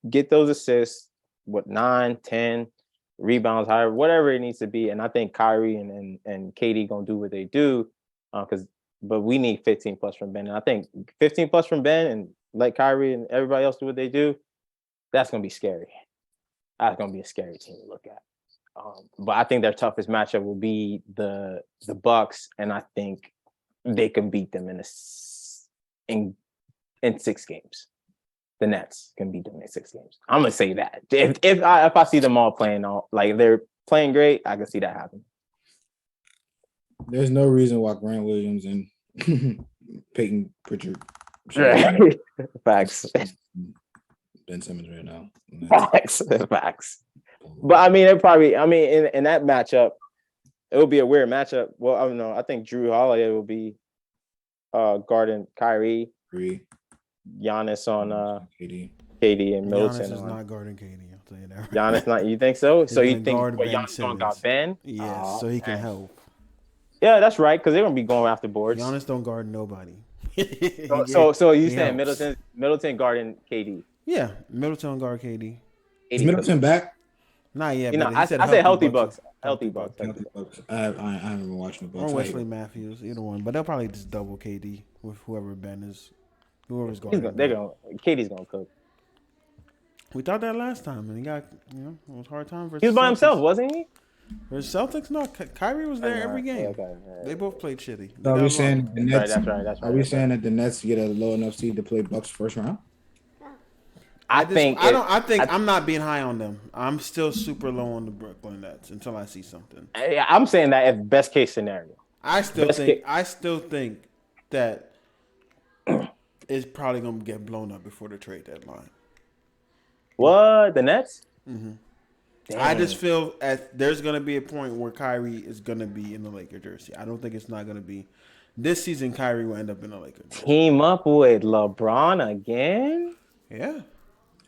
Get those assists, 9, 10 rebounds, however, whatever it needs to be. And I think Kyrie and KD gonna do what they do. But we need 15 plus from Ben. And I think 15 plus from Ben and let Kyrie and everybody else do what they do, that's gonna be scary. That's gonna be a scary team to look at. But I think their toughest matchup will be the Bucks, and I think they can beat them in 6 games. The Nets can beat them in 6 games. I'm gonna say that. If I see them all playing like they're playing great, I can see that happen. There's no reason why Grant Williams and Peyton Pritchard. Facts. Ben Simmons right now. Facts. But I mean, in that matchup, it would be a weird matchup. Well, I don't know. I think Drew Holiday will be guarding Kyrie. Giannis on KD and Middleton. Giannis is not guarding KD. I'll tell you that. Giannis not. You think so? So you think Giannis don't got Ben? Yes, so he can help. Yeah, that's right. Because they're gonna be going after boards. Giannis don't guard nobody. so you saying Middleton guarding KD? Yeah, Middleton guard KD. Is Middleton back? Not yet. I said healthy Bucks. Healthy Bucks. I haven't been watching the Bucks. Or Wesley Matthews, either one. But they'll probably just double KD with whoever Ben is. Whoever's guarding. KD's gonna cook. We thought that last time, and he got it was a hard time. He was by himself, wasn't he? For Celtics, no. Kyrie was there every game. Okay. They both played shitty. So are we saying the Nets? That's right. Are we saying that the Nets get a low enough seed to play Bucks first round? I'm not being high on them. I'm still super low on the Brooklyn Nets until I see something. I'm saying that if best case scenario. I still think that it's probably gonna get blown up before the trade deadline. What? The Nets? Mm-hmm. I just feel there's gonna be a point where Kyrie is gonna be in the Laker jersey. I don't think it's not gonna be this season. Kyrie will end up in the Laker jersey. Team up with LeBron again? Yeah.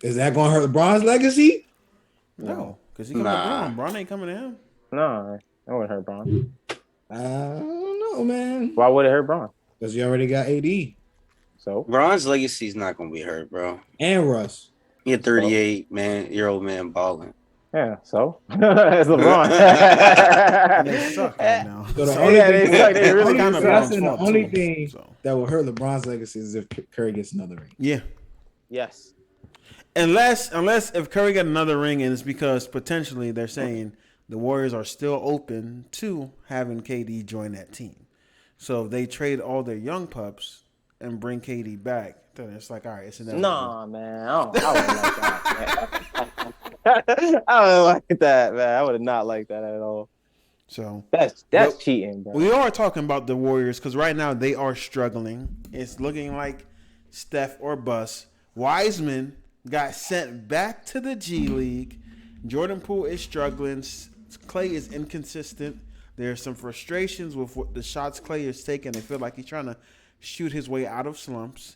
Is that gonna hurt LeBron's legacy? No, because he coming to LeBron. LeBron ain't coming to him. No, that wouldn't hurt Bron. I don't know, man. Why would it hurt Bron? Because you already got AD. So Bron's legacy is not gonna be hurt, bro. And Russ. You're 38-year-old man balling. Yeah, so it's LeBron. They suck right now. So the only thing that will hurt LeBron's legacy is if Curry gets another ring. Yeah. Yes. Unless if Curry got another ring, and it's because potentially they're saying the Warriors are still open to having KD join that team. So if they trade all their young pups and bring KD back, then it's like, all right, it's another. Nah, man. I wouldn't like that, man. I wouldn't like that, man. I would not like that at all. So that's cheating, bro. We are talking about the Warriors because right now they are struggling. It's looking like Steph or bust. Wiseman got sent back to the G League. Jordan Poole is struggling. Clay is inconsistent. There's some frustrations with what the shots Clay is taking. They feel like he's trying to shoot his way out of slumps.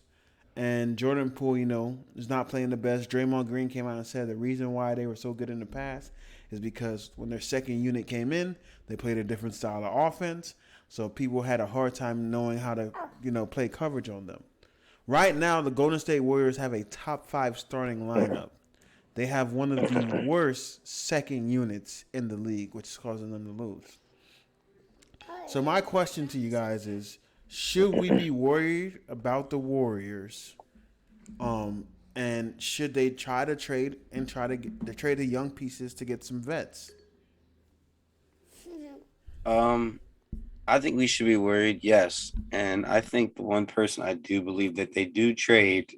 And Jordan Poole, is not playing the best. Draymond Green came out and said the reason why they were so good in the past is because when their second unit came in, they played a different style of offense. So people had a hard time knowing how to, play coverage on them. Right now, the Golden State Warriors have a top 5 starting lineup. They have one of the worst second units in the league, which is causing them to lose. So my question to you guys is, should we be worried about the Warriors? And should they try to trade and trade the young pieces to get some vets? I think we should be worried, yes. And I think the one person I do believe that they do trade,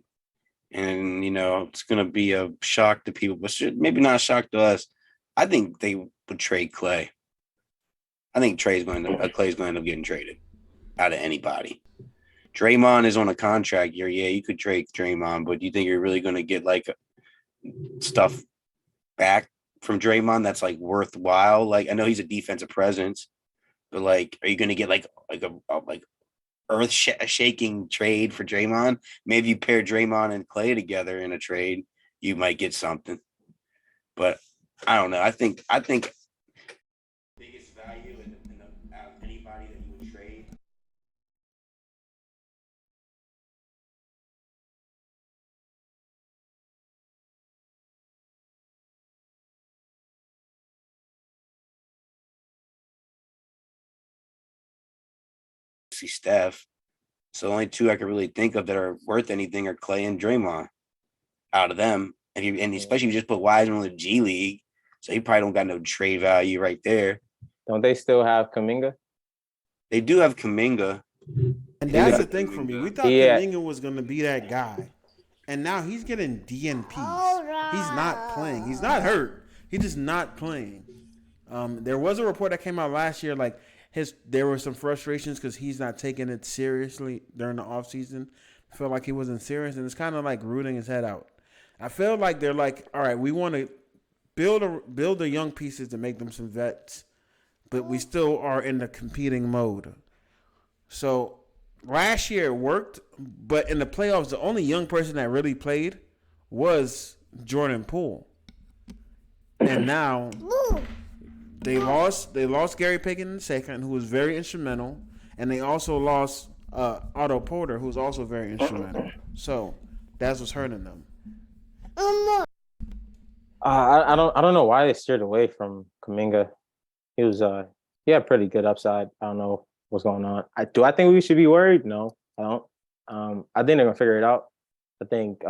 and it's going to be a shock to people, but maybe not a shock to us. I think they would trade Clay. I think Clay's going to end up getting traded out of anybody. Draymond is on a contract year. Yeah, you could trade Draymond, but do you think you're really going to get like stuff back from Draymond that's like worthwhile? Like, I know he's a defensive presence, but like, are you going to get like a earth-shaking trade for Draymond? Maybe you pair Draymond and Clay together in a trade, you might get something. But I don't know. I think biggest value in anybody that you would trade. See Steph. So the only two I could really think of that are worth anything are Clay and Draymond. Out of them, and especially if you just put Wiseman in the G League, so he probably don't got no trade value right there. Don't they still have Kuminga? They do have Kuminga. And that's the thing for me. We thought Kuminga was going to be that guy. And now he's getting DNPs. He's not playing. He's not hurt. He's just not playing. There was a report that came out last year, like there were some frustrations because he's not taking it seriously during the offseason. I felt like he wasn't serious, and it's kind of like rooting his head out. I feel like they're like, all right, we want to build the young pieces to make them some vets, but we still are in the competing mode. So last year it worked, but in the playoffs, the only young person that really played was Jordan Poole. And now they lost Gary Payton II, who was very instrumental, and they also lost Otto Porter, who's also very instrumental. So that's what's hurting them. I don't know why they steered away from Kuminga. He had pretty good upside. I don't know what's going on. I think we should be worried? No, I don't. I think they're gonna figure it out. I think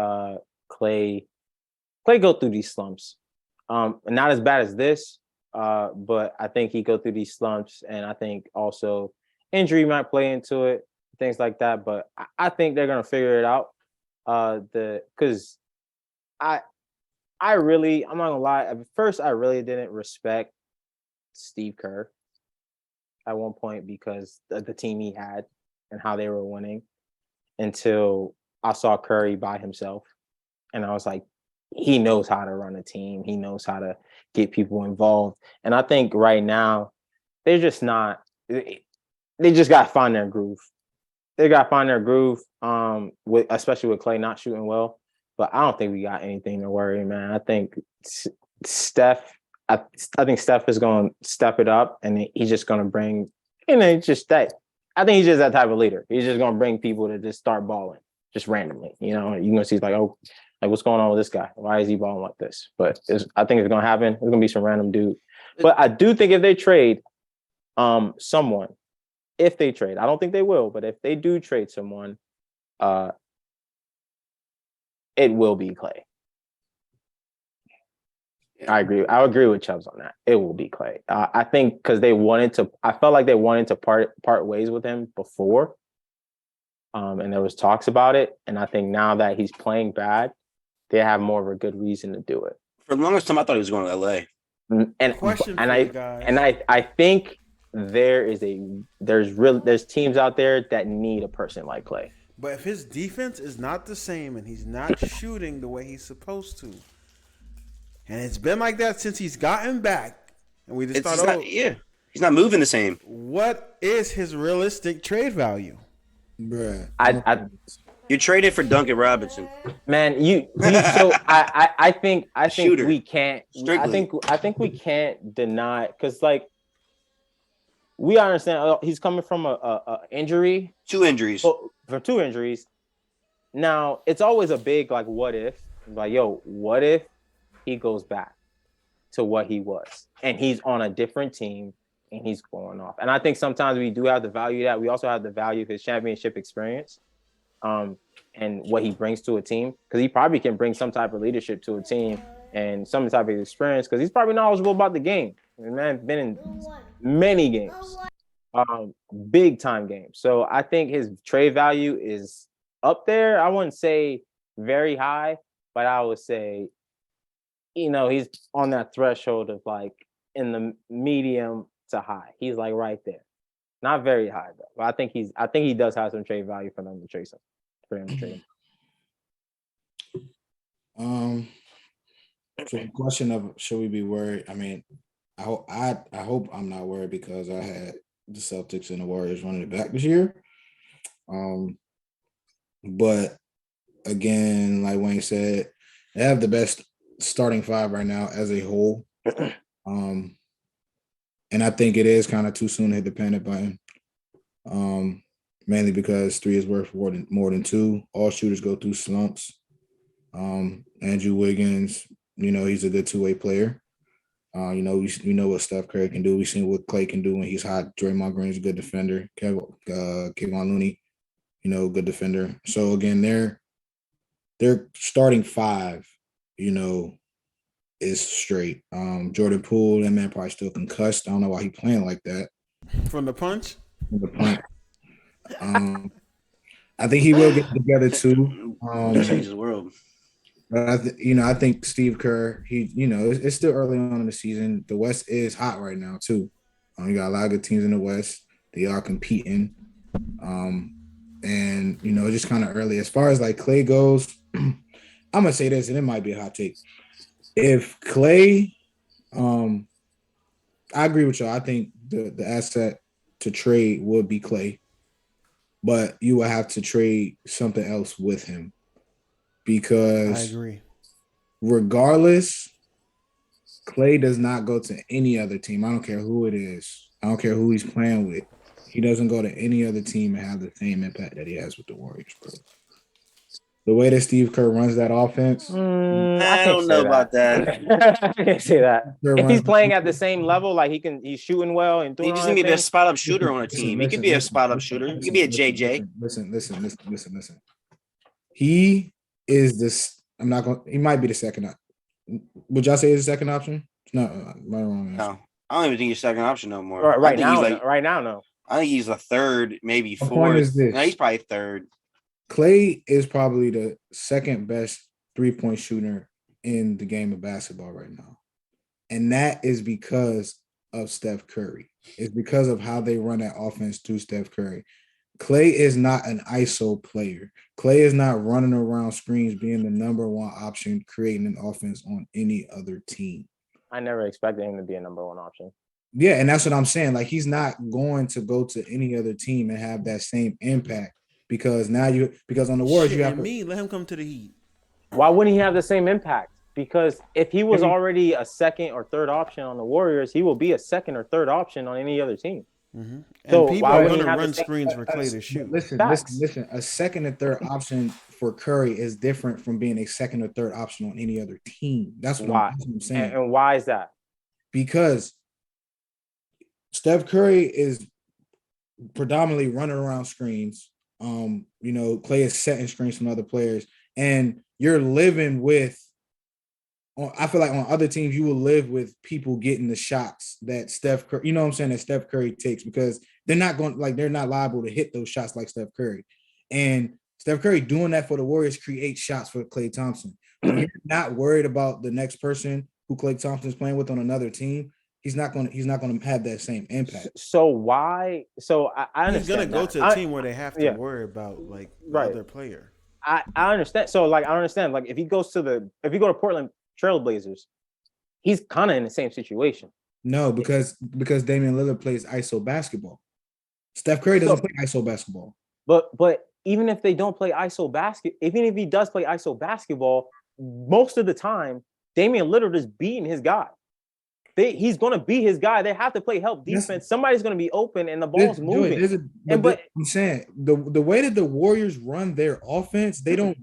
Clay go through these slumps. Not as bad as this, but I think he go through these slumps, and I think also injury might play into it, things like that. But I think they're gonna figure it out. Because I'm not gonna lie. At first, I really didn't respect Steve Kerr at one point because of the team he had and how they were winning, until I saw Curry by himself, and I was like, he knows how to run a team. He knows how to get people involved. And I think right now they're just not. They just got to find their groove. They got to find their groove. Especially with Clay not shooting well. But I don't think we got anything to worry, man. I think Steph. I think Steph is going to step it up, and he's just going to bring. Just that. I think he's just that type of leader. He's just going to bring people to just start balling, just randomly. You're going to see like, oh, like what's going on with this guy? Why is he balling like this? But I think it's going to happen. It's going to be some random dude. But I do think if they trade, someone, if they trade, I don't think they will, but if they do trade someone, it will be Clay. I agree. I agree with Chubbs on that. It will be Clay. I think because I felt like they wanted to part ways with him before. And there was talks about it. And I think now that he's playing bad, they have more of a good reason to do it. For the longest time, I thought he was going to LA. I think there's teams out there that need a person like Clay. But if his defense is not the same and he's not shooting the way he's supposed to, and it's been like that since he's gotten back, and we just he's not moving the same. What is his realistic trade value? Bruh. You traded for Duncan Robinson, man. I think Shooter. we can't. Strictly. I think we can't deny, because like we understand he's coming from a injury, 2 injuries, for 2 injuries. Now it's always a big like what if, like yo, what if he goes back to what he was and he's on a different team and he's going off. And I think sometimes we do have to value that. We also have to value his championship experience. And what he brings to a team, because he probably can bring some type of leadership to a team and some type of experience, because he's probably knowledgeable about the game. The man's been in many games. Big time game. So I think his trade value is up there. I wouldn't say very high, but I would say, he's on that threshold of like in the medium to high. He's like right there. Not very high though. But I think he does have some trade value for them to trade him. For him to trade him. So the question of should we be worried? I mean, I hope I'm not worried because I had the Celtics and the Warriors running it back this year. But again, like Wayne said, they have the best starting five right now as a whole. And I think it is kind of too soon to hit the panic button. Mainly because 3 is worth more than 2. All shooters go through slumps. Andrew Wiggins, he's a good two-way player. We know what Steph Curry can do. We've seen what Klay can do when he's hot. Draymond Green's a good defender. Kevon Looney, good defender. So again, their starting 5, is straight. Jordan Poole, that man probably still concussed. I don't know why he playing like that. From the punch? From the punch. I think he will get together too. Change the world. But I think Steve Kerr, it's still early on in the season. The West is hot right now too. You got a lot of good teams in the West. They are competing. And just kind of early. As far as like Klay goes, I'm gonna say this, and it might be a hot take. If Klay, I agree with y'all. I think the asset to trade would be Klay, but you will have to trade something else with him. Because I agree. Regardless, Klay does not go to any other team. I don't care who it is. I don't care who he's playing with. He doesn't go to any other team and have the same impact that he has with the Warriors, bro. The way that Steve Kerr runs that offense. I don't know about that. I can't say that. If he's playing at the same level, like he's shooting well and doing, he doesn't need to be a spot up shooter on a team. He could be a spot up shooter. He could be a JJ. Listen. He is this. He might be the second option. Would y'all say he's the second option? No, right or wrong. No, I don't even think he's second option no more. Right now, no. I think he's a third, maybe fourth. No, he's probably third. Klay is probably the second best three-point shooter in the game of basketball right now. And that is because of Steph Curry. It's because of how they run that offense through Steph Curry. Klay is not an ISO player. Klay is not running around screens being the number one option, creating an offense on any other team. I never expected him to be a number one option. Yeah, and that's what I'm saying. Like, he's not going to go to any other team and have that same impact because on the Warriors, you have to let him come to the Heat. Why wouldn't he have the same impact? Because if he was already a second or third option on the Warriors, he will be a second or third option on any other team. Mm-hmm. And so people are going to run screens for Klay to shoot. Listen. A second and third option for Curry is different from being a second or third option on any other team. That's what I'm saying. And why is that? Because Steph Curry is predominantly running around screens. Klay is setting screens from other players, and you're living with. I feel like on other teams, you will live with people getting the shots that Steph Curry, that Steph Curry takes because they're not liable to hit those shots like Steph Curry. And Steph Curry doing that for the Warriors creates shots for Klay Thompson. When you're not worried about the next person who Klay Thompson is playing with on another team, he's not going to have that same impact. So why? So I understand. He's going to go to a team where they have to worry about like the other player. I understand. So I understand. Like if you go to Portland Trailblazers, he's kind of in the same situation. No, because Damian Lillard plays ISO basketball. Steph Curry doesn't play ISO basketball. But even if they don't play ISO even if he does play ISO basketball, most of the time Damian Lillard is beating his guy. He's going to be his guy. They have to play help defense. Somebody's going to be open, and the ball's moving. I'm saying the way that the Warriors run their offense, they don't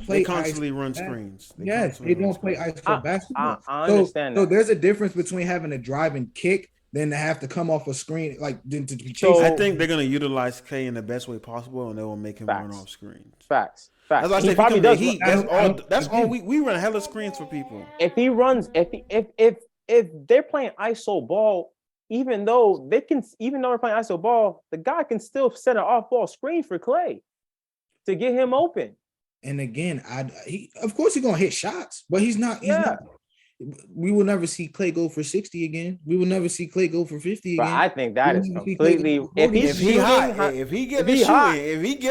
play. They constantly run screens. They don't play ISO basketball. I understand. So there's a difference between having to drive and kick than to have to come off a screen then to be chased. So I think they're going to utilize Klay in the best way possible, and they will make him run off screens. Facts. That's why I say probably does. That's all. We run hella screens for people. If they're playing ISO ball, even though they're playing ISO ball, the guy can still set an off-ball screen for Clay to get him open. And again, of course he's gonna hit shots, but he's not. We will never see Clay go for 60 again. We will never see Clay go for 50 again. But I think that is completely. If he get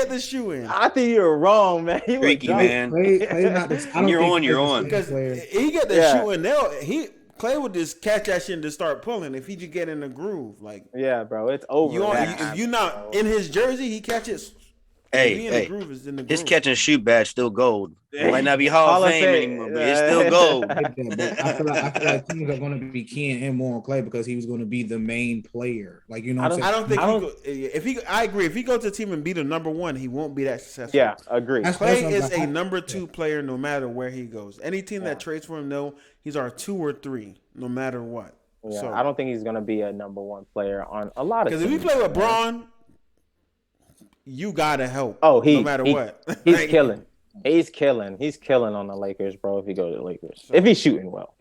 the shoe in, I think you're wrong, man. He Freaky, man. Clay not this, you're on. Because he get the shoe in. Clay would just catch that shit and just start pulling if he just get in the groove. Like, yeah, bro, it's over. If you're not in his jersey, he catches. Hey, his catch and shoot badge still gold. It might not be Hall of Fame anymore, but it's still gold. I feel like teams are going to be keying in more on Clay because he was going to be the main player. Like, you know, what I'm saying? I agree. If he goes to a team and be the number one, he won't be that successful. Yeah, agree. Clay is a number 2 player no matter where he goes. Any team that trades for him, he's our 2 or 3 no matter what. Yeah, so, I don't think he's going to be a number 1 player on a lot of teams. Because if we play with Braun, you gotta help. No matter what. He's killing. He's killing on the Lakers, bro. If he goes to the Lakers, if he's shooting well,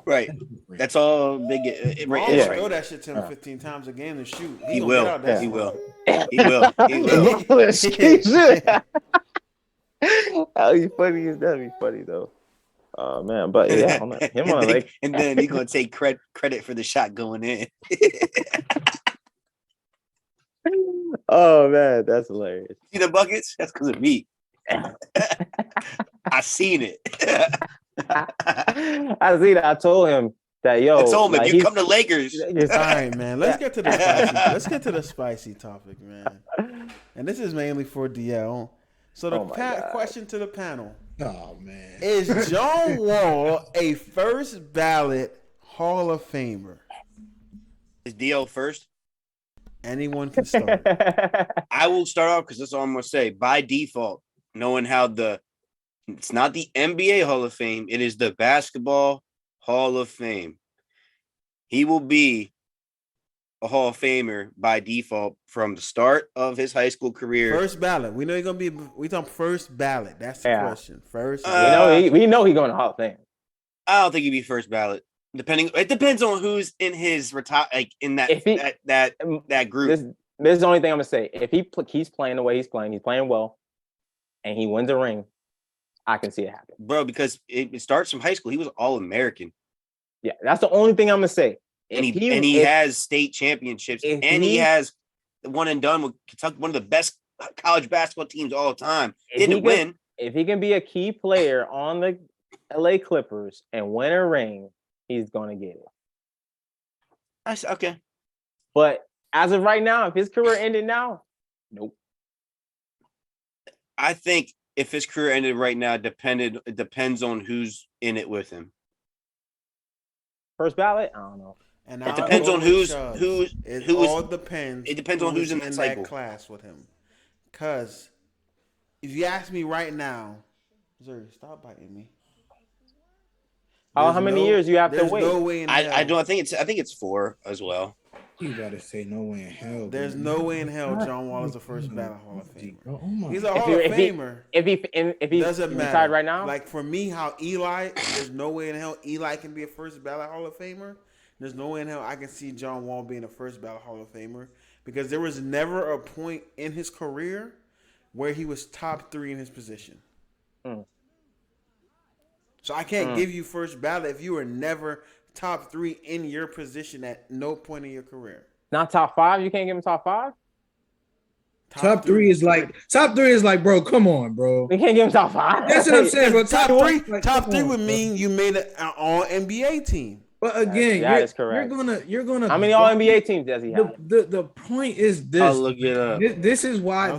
right. That's all big. Throw that shit to him 15 times a game and shoot. He will. He will. How you funny is that? Be funny though. Oh man, but yeah, him on the Lakers. And then he's gonna take credit for the shot going in. Oh man, that's hilarious. See the buckets? That's because of me. I seen it. I seen it. I told him that I told him if you come to Lakers. All right, man. Let's get to the spicy topic, man. And this is mainly for DL. So the question to the panel. Oh man. Is John Wall a first ballot Hall of Famer? Is DL first? Anyone can start. I will start off because that's all I'm going to say. By default, knowing how it's not the NBA Hall of Fame, it is the Basketball Hall of Fame. He will be a Hall of Famer by default from the start of his high school career. First ballot. We know he's going to be. We talking first ballot. That's the question. First. We know he's going to Hall of Fame. I don't think he'd be first ballot. It depends on who's in his in that group. This is the only thing I'm gonna say. If he's playing the way he's playing well, and he wins a ring, I can see it happen, bro. Because it starts from high school. He was All-American. Yeah, that's the only thing I'm gonna say. And he has state championships, and he has the one and done with Kentucky, one of the best college basketball teams all the time. Didn't win. If he can be a key player on the LA Clippers and win a ring, he's gonna get it. That's okay. But as of right now, if his career ended now, nope. I think if his career ended right now, it depends on who's in it with him. First ballot? I don't know. And it depends on who depends. It depends on who's in that cycle. Class with him. Because if you ask me right now, Zuri, stop biting me. How many years you have to wait? No way in hell. I don't. I think it's 4 as well. You gotta say no way in hell. There's no way in hell John Wall is the first ballot Hall of Famer. Oh He's a Hall of Famer. If he doesn't matter right now. Like for me, how Eli, there's no way in hell Eli can be a first ballot Hall of Famer. There's no way in hell I can see John Wall being a first ballot Hall of Famer because there was never a point in his career where he was top 3 in his position. So I can't give you first ballot if you were never top 3 in your position at no point in your career. Not top 5? You can't give him top 5? Top three is like, bro, come on, bro. We can't give him top 5. That's what I'm saying, bro. Top three would mean you made an all NBA team. But again, that is correct. You're gonna. How many all NBA teams does he have? The point is this. I'll look it up. This is why I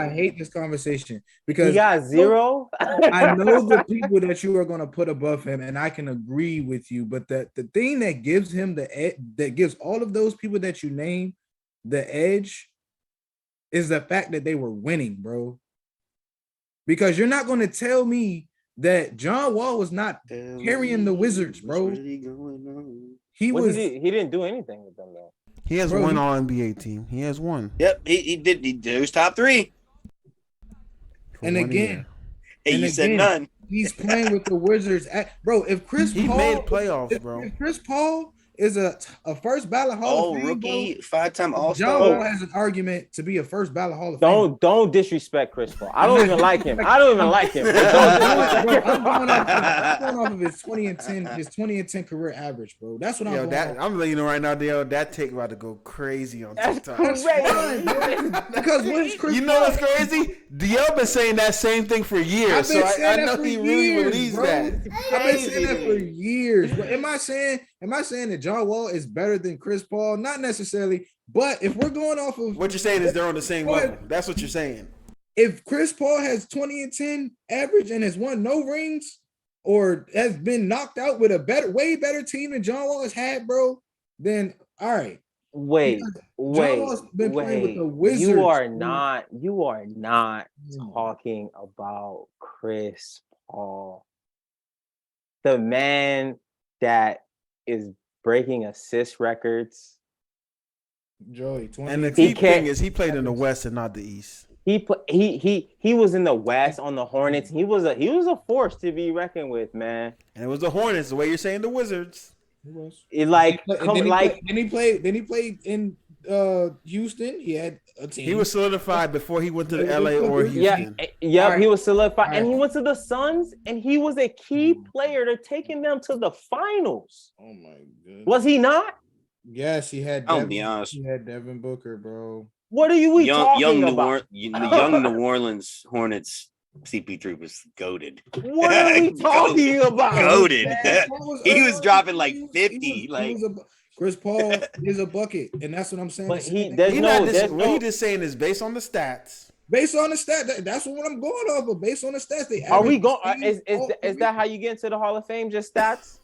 hate this conversation because he got 0. I know the people that you are gonna put above him, and I can agree with you. But the thing that gives him that gives all of those people that you name the edge is the fact that they were winning, bro. Because you're not gonna tell me that John Wall was not carrying the Wizards, bro. He didn't do anything with them though. He has one All NBA team. He has one. Yep, he did. He was top 3. And again, you said none. He's playing with the Wizards. Bro, if Chris Paul made playoffs, bro. If Chris Paul is a first ballot Hall of Fame. Rookie, 5-time All-Star. John Wall has an argument to be a first ballot Hall of Fame. Don't disrespect Chris Paul. I don't even like him. I'm going off of his 2010 career average, bro. That's what I'm going off. I'm letting you know right now, Dale, that take about to go crazy on TikTok. That's fine, bro. Because what is Chris You know what's crazy? DL been saying that same thing for years, so I know he really believes that. I've been saying that for years. But am I saying that John Wall is better than Chris Paul? Not necessarily. But if we're going off of what you're saying is they're on the same level. That's what you're saying. If Chris Paul has 20 and 10 average and has won no rings or has been knocked out with a way better team than John Wall has had, bro, then all right. Wait. With the Wizards, you are not talking about Chris Paul, the man that is breaking assist records. Joey, and the key thing is he played in the West and not the East. He was in the West on the Hornets. He was a force to be reckoned with, man. And it was the Hornets, the way you're saying the Wizards. He was. Then he played in Houston. He had a team. He was solidified before he went to the LA or Houston. Yeah, right. He was solidified, right. And he went to the Suns, and he was a key player to taking them to the finals. Oh my goodness, was he not? Yes, he had. I'll be honest. He had Devin Booker, bro. What are you talking about? Young New Orleans Hornets. CP3 was goated. What are we talking about? Goated. He was dropping like 50. Chris Paul is a bucket, and that's what I'm saying. But what he just saying is based on the stats. Based on the stats, that's what I'm going off of. Based on the stats, are we going? Is that how you get into the Hall of Fame? Just stats?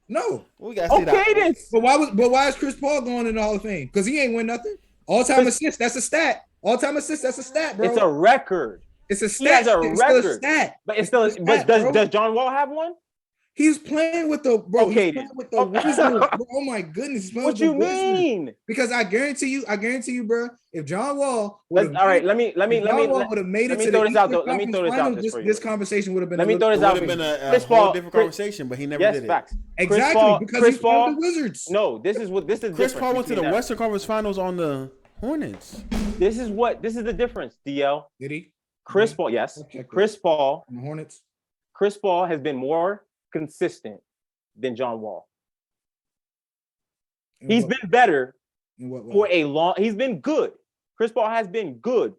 No, we got to see that. Then. But why is Chris Paul going in the Hall of Fame? Because he ain't win nothing. All-time assists, that's a stat. All-time assists, that's a stat, bro. It's a record. It's a stat. He has a record. Still a stat. But it's still. But does John Wall have one? He's playing with the bro. Okay, he's playing with the Wizards, bro. Oh my goodness! What you mean? Because I guarantee you, bro. If John Wall, all right, let me would have made it. Let me throw this out. Let me throw this out. This conversation would have been. Let me throw this out. Would have been a whole different conversation, but he never did it. Facts. Exactly, because Chris Paul, the Wizards. No, this is Chris Paul went to the Western Conference Finals on the Hornets. This is the difference. DL. Did he? Chris Paul, yes. Chris Paul. The Hornets. Chris Paul has been more consistent than John Wall. He's been better for a long. He's been good. Chris Paul has been good.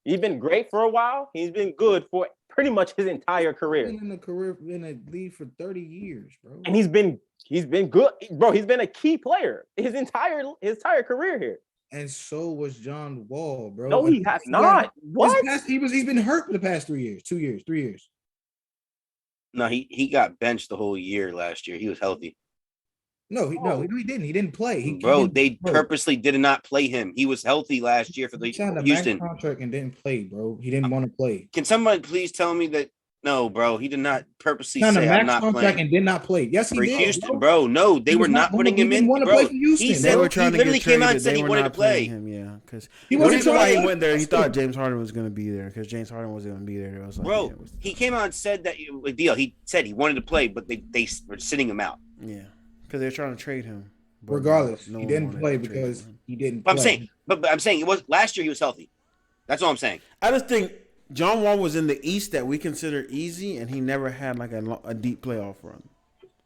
He's been great for a while. He's been good for pretty much his entire career. He's been in the league for 30 years, bro. And he's been good, bro. He's been a key player his entire career here. And so was John Wall, bro. No, he has not. What? He's been hurt for the past 3 years, 2 years, 3 years. No, he got benched the whole year last year. He was healthy. No, he didn't. He didn't play. They purposely did not play him. He was healthy last year for the Houston contract and didn't play, bro. He didn't want to play. Can somebody please tell me that? No, bro, he did not purposely say I'm not playing. And did not play. Yes, he for did. Houston, bro. No, they were not putting him in, bro. He said he literally came out and said he wanted to play. Yeah, because the reason why he went there, he thought James Harden was going to be there because James Harden wasn't going to be there. It was like, bro, he came out and said that he said he wanted to play, but they were sitting him out. Yeah, because they're trying to trade him. Regardless, he didn't play because he didn't. I'm saying it was last year. He was healthy. That's all I'm saying. I just think John Wall was in the East that we consider easy, and he never had like a deep playoff run.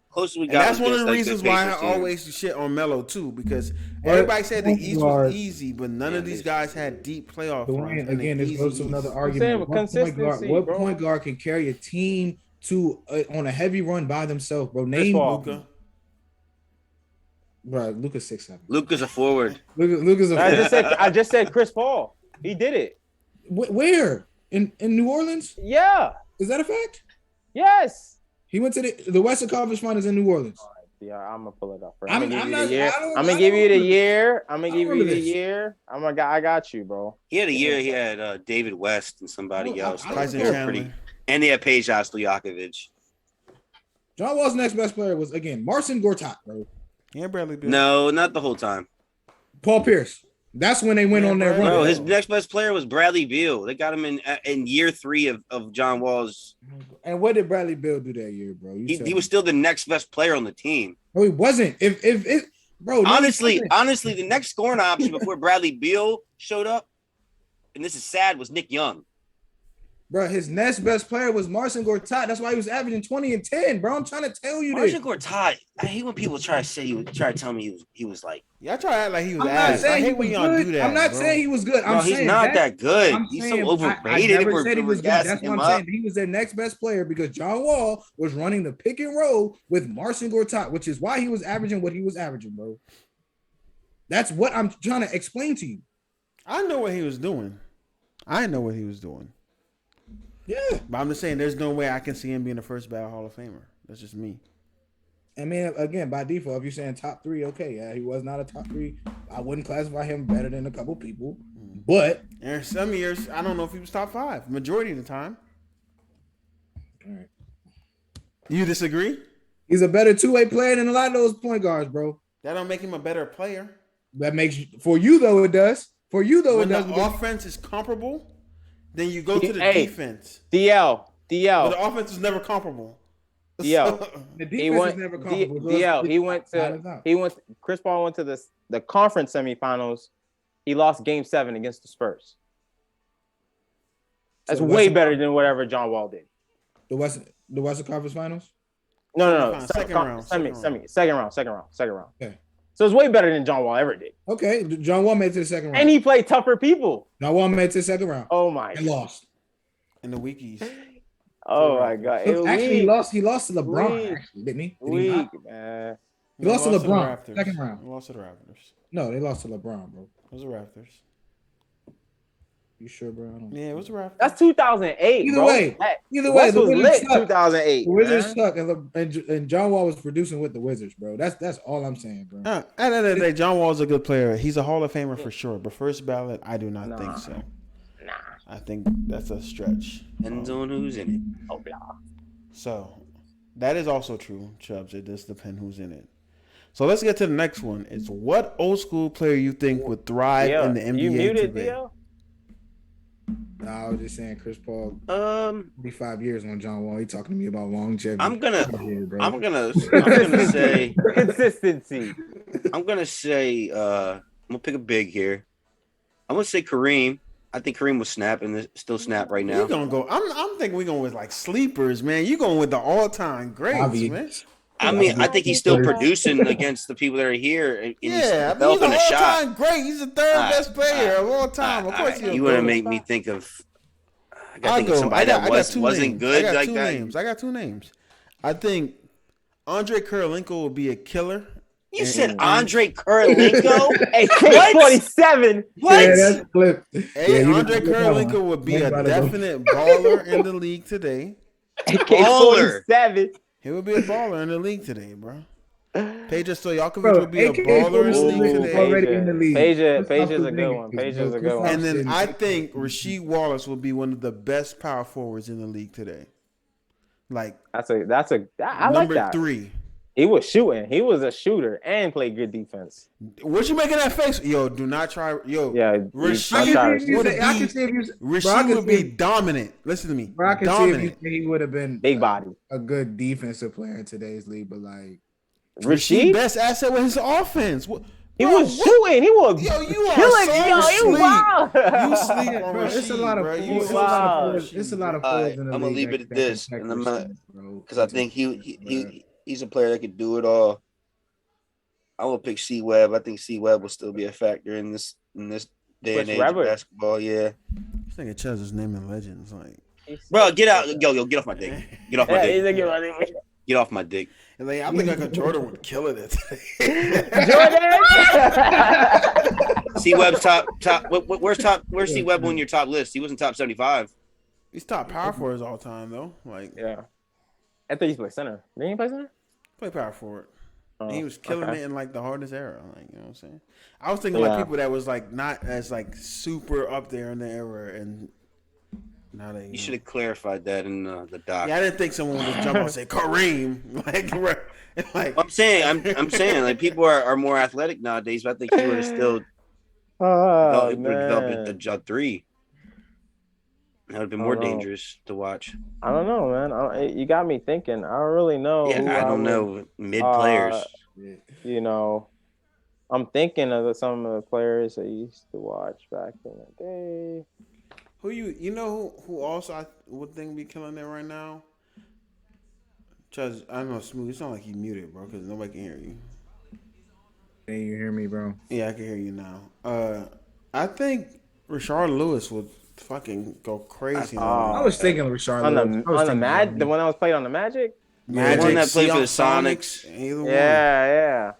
Closest we got. And that's one of the reasons why I always shit on Melo too, because everybody said the East was easy, but none of these guys had deep playoff runs. Again, this goes to another argument. What point guard can carry a team to on a heavy run by themselves, bro? Name Luka. Bro, Luka's 6'7". Luka's a forward. Luka's a forward. I just said Chris Paul. He did it. Where? In New Orleans? Yeah. Is that a fact? Yes. He went to the Western Conference Finals in New Orleans. All right, yeah, I'm gonna pull it up. I'm gonna give you the year. I got you, bro. He had a year. He had David West and somebody else. And he had Peja Stojakovic. John Wall's next best player was again Marcin Gortat, bro. Yeah, Bradley Beal. No, not the whole time. Paul Pierce. That's when they went on their run. Bro, his next best player was Bradley Beal. They got him in year 3 of John Wall's. And what did Bradley Beal do that year, bro? He was still the next best player on the team. No, he wasn't. Bro, honestly, the next scoring option before Bradley Beal showed up, and this is sad, was Nick Young. Bro, his next best player was Marcin Gortat. That's why he was averaging 20 and 10, bro. I'm trying to tell you Marcin Gortat, I hate when people try to tell me he was like. Yeah, I try to act like he was ass. I hate when y'all do that. I'm not saying he was good. He's not that good. He's so overrated. I never said he was good. That's what I'm saying. He was their next best player because John Wall was running the pick and roll with Marcin Gortat, which is why he was averaging what he was averaging, bro. That's what I'm trying to explain to you. I know what he was doing. Yeah. But I'm just saying there's no way I can see him being the first ballot Hall of Famer. That's just me. I mean, again, by default, if you're saying top 3, okay, yeah, he was not a top 3. I wouldn't classify him better than a couple people. But in some years, I don't know if he was top 5. Majority of the time. All right. You disagree? He's a better two-way player than a lot of those point guards, bro. That don't make him a better player. That makes you, for you though, it does. For you though, when it does. When the offense is comparable, then you go to the defense. DL. But the offense is never comparable. DL. The defense is never comparable. DL. Chris Paul went to the conference semifinals. He lost Game 7 against the Spurs. That's way better than whatever John Wall did. The Western Conference Finals? No. Second round. Okay. So it's way better than John Wall ever did. Okay, John Wall made it to the second round. And he played tougher people. John Wall made it to the second round. Oh my! And lost. In the weekies. Oh my God! Actually, he lost to LeBron. Actually, didn't he? Man. He lost to LeBron. Second round. He lost to the Raptors. No, they lost to LeBron, bro. It was the Raptors. You sure, bro? Yeah, it was the Raptors. That's 2008. Either way, the Wizards lit 2008. The Wizards suck, and John Wall was producing with the Wizards, bro. That's all I'm saying, bro. At the end of the day, John Wall's a good player. He's a Hall of Famer for sure. But first ballot, I do not think so. Nah. I think that's a stretch. Depends on who's in it. Oh, blah. So that is also true, Chubbs. It does depend who's in it. So let's get to the next one. It's what old school player you think would thrive in the NBA you muted, today? No, I was just saying Chris Paul. Be 5 years on John Wall. He talking to me about longevity. I'm gonna say consistency. I'm gonna pick a big here. I'm gonna say Kareem. I think Kareem will snap and still snap right now. You gonna go? I'm thinking we going with like sleepers, man. You going with the all time greats, man. I mean, I think he's still producing against the people that are here. And he's developing a shot. Great. He's the third best player of all time. Of course, you want to make me think of. I got to think of somebody that wasn't good like that. I got 2 names. I think Andre Kirilenko would be a killer. You said Andre Kirilenko? Hey, 47. What? Yeah, that's flip. Hey, Andre Kirilenko would be a definite baller in the league today. AK-47. He would be a baller in the league today, bro. Peja Stojakovic would be a baller in the league today. Already in the league. Peja is a good one. And then I think Rasheed Wallace will be one of the best power forwards in the league today. Like I like that. Number 3. He was shooting. He was a shooter and played good defense. What you making that face? Yo, do not try. Yo, yeah, Rasheed would be dominant. Listen to me. Bro, I can dominant. see if he would have been big body, a good defensive player in today's league, but like Rasheed's best asset was his offense. He was shooting. He was you are killing. You sleep on Rasheed, it's a lot of it's a lot of I'm gonna leave it at this, and I'm gonna because I think he's a player that could do it all. I will pick C Webb. I think C Webb will still be a factor in this day and age of basketball. Yeah. I think Chaz is naming legends. Like, bro, get out. Yo, get off my dick. Get off my dick. Get off my dick. Like, I think like Jordan would kill it today. Jordan. C Webb's top. Where's C Webb on your top list? He wasn't top 75. He's top power forward all time though. Like, yeah. I thought he played center. Didn't he play center? Play power forward. He was killing it in like the hardest era. Like, you know what I'm saying? I was thinking like people that was like not as like super up there in the era, and now they. You should have clarified that in the doc. Yeah, I didn't think someone would just jump out and say Kareem. Like I'm saying like people are more athletic nowadays, but I think he would have still Oh, It would develop man. a 3. That would have been I more don't know. dangerous to watch. I don't know, man. You got me thinking. I don't really know Yeah, who I I don't would. know mid players. Yeah. You know, I'm thinking of some of the players I used to watch back in the day. Who you know who also I would think be killing it right now? Cause I know Smooth. It's not like you muted, bro, because nobody can hear you. Can you hear me, bro? Yeah, I can hear you now. I think Rashard Lewis would fucking go crazy I was thinking Rashard On Lewis. the one that was played on the Magic. Magic, The one that played for the Sonics. Sonics. Either one. Yeah.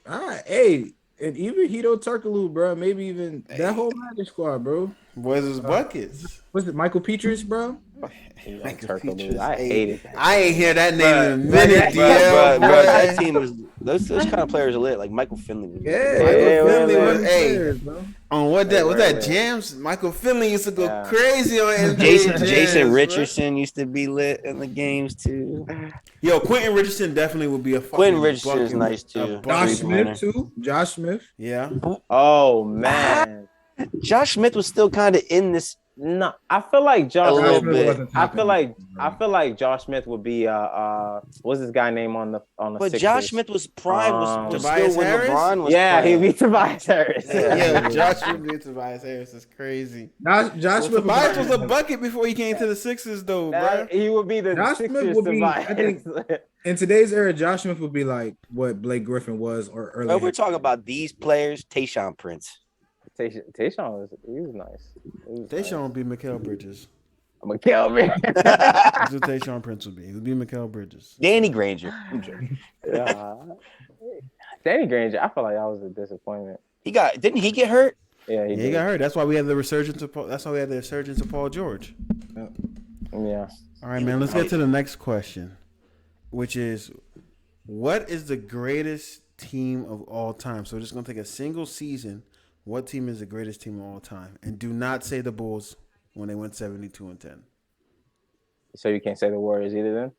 All right, hey, and even Hito Turkoglu, bro. Maybe even that whole Magic squad, bro. Boys is buckets. Was it Michael Petras, bro? I hated that. I ain't hear that name in a minute, Bro, DL. that team was those kind of players are lit. Like Michael Finley. Michael Finley was players, bro. on what that was that Jams. Michael Finley used to go crazy on NBA Jason Jams, Richardson used to be lit in the games too. Yo, Quentin Richardson definitely would be a fucking Quentin Richardson is bucket- nice, too. a bucket Josh winner. Smith too. Josh Smith. Yeah. Oh man. Josh Smith was still kind of in this. No, I feel like A Josh little Smith. bit. wasn't I top feel like end, bro. Josh Smith would be what's this guy name on the But Sixers? Josh Smith was prime. Was Tobias still when Harris? LeBron was. Yeah, playing. he beat Tobias Harris. Yeah, Josh would be Tobias Harris. That's crazy. Josh Smith. Tobias was a bucket before he came to the Sixers, though, bro. He would be the Josh Smith Sixers would be, Tobias. I think, in today's era, Josh Smith would be like what Blake Griffin was or earlier. But we're talking about these players. Tayshaun Prince. Tayshaun was nice. Tayshaun would be Mikal Bridges. I'm gonna kill me. That's what Tayshaun Prince would be. He would be Mikal Bridges. Danny Granger. I'm joking. Danny Granger, I feel like that was a disappointment. Didn't he get hurt? Yeah, He got hurt. That's why we had the resurgence of Paul George. Yeah. All right, man. Let's get to the next question, which is, what is the greatest team of all time? So we're just gonna take a single season. What team is the greatest team of all time? And do not say the Bulls when they went 72-10. So you can't say the Warriors either then?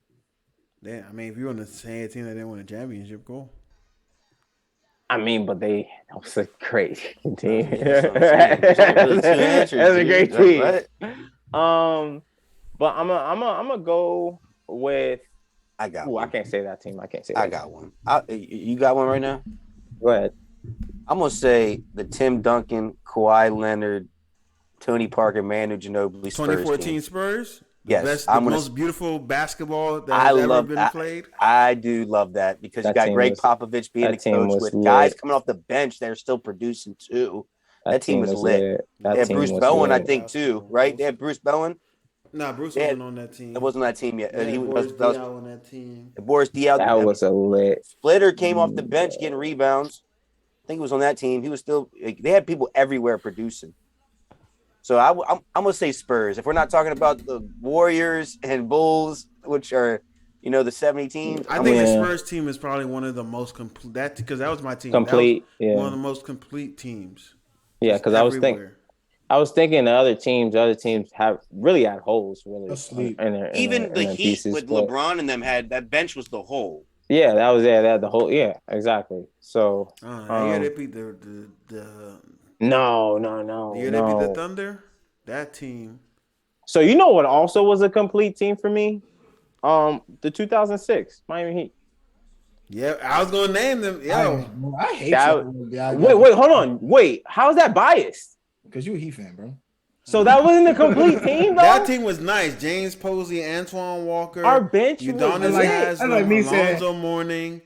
Yeah, I mean, if you're on the same team that didn't win a championship, cool. I mean, but that was a great team. That's That's a great team. But I'm gonna go with. I got Ooh, one. I can't say that team. I can't say. I got one. You got one right now? Go ahead. I'm gonna say the Tim Duncan, Kawhi Leonard, Tony Parker, Manu Ginobili, Spurs 2014 team. Spurs. Yes, The most beautiful basketball that has ever been played. I do love that because you got Greg Popovich being the coach with guys coming off the bench that are still producing too. That team was lit. They had Bruce Bowen, I think, too, right? They had Bruce Bowen. Nah, Bruce wasn't on that team. It wasn't on that team yet. He was Diaw on that team. Boris Diaw. That was a lit. Splitter came off the bench getting rebounds. I think he was on that team. He was still. They had people everywhere producing. So I'm gonna say Spurs. If we're not talking about the Warriors and Bulls, which are, the 70 teams. I think the Spurs team is probably one of the most complete. That because that was my team. Complete, one of the most complete teams. Yeah, because I was thinking the other teams have really had holes. Really, Even the Heat with LeBron and them had that bench was the hole. Yeah, that was They had the whole. Yeah, exactly. So yeah, they beat the No. Yeah, they beat the Thunder. That team. So you know what also was a complete team for me? The 2006 Miami Heat. Yeah, I was gonna name them. Yo, I hate that. you. Wait, hold on. Wait, how's that biased? Because you're a Heat fan, bro. So that wasn't a complete team, though? That team was nice. James Posey, Antoine Walker. Our bench Udonis Haslem, Alonzo Mourning.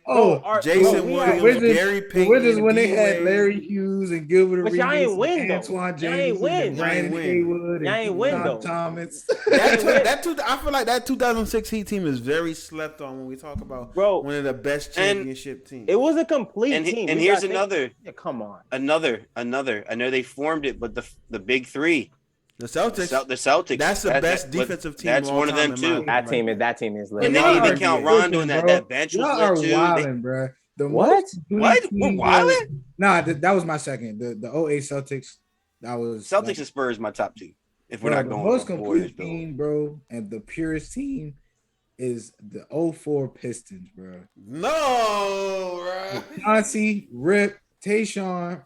Jason Williams, Gary Payton. When they had Larry Hughes and Gilbert Arenas, y'all ain't win, Antoine James, and Brian Haywood and John Thomas. I feel like that 2006 Heat team is very slept on when we talk about one of the best championship teams. It was a complete team. And here's another. Yeah, come on. Another. I know they formed it, but the big three. The Celtics. The Celtics. That's the best defensive team. That's one of them too. That team is lit. And then even count Rondo and that bench was lit too. Wilding, bro. What? We're wilding? Nah, that was my second. The 08 Celtics. That was Celtics and Spurs my top two. If we're not going the most complete team, bro, and the purest team is the 04 Pistons, bro. No, bro. Chauncey, Rip, Tayshaun,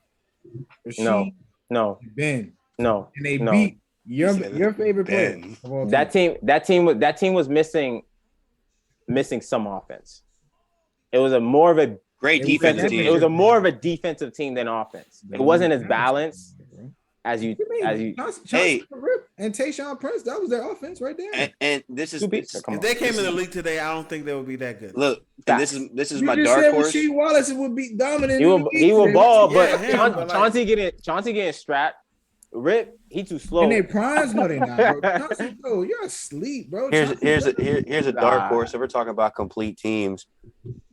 No, no, Ben. no, And they no. beat your favorite player of all time. That team was missing some offense. It was more of a Great defensive team. It was more of a defensive team than offense. It wasn't as balanced as you. Hey, and Tayshaun Prince, that was their offense right there. And this is if they came in the league today, I don't think they would be that good. Look, and this is you my just dark said horse. Rasheed Wallace would be dominant. He will ball, but Yeah, Chauncey getting strapped. Rip, he too slow. In their primes, no, they not, bro. Bro, you're asleep, bro. Here's a dark horse. If we're talking about complete teams,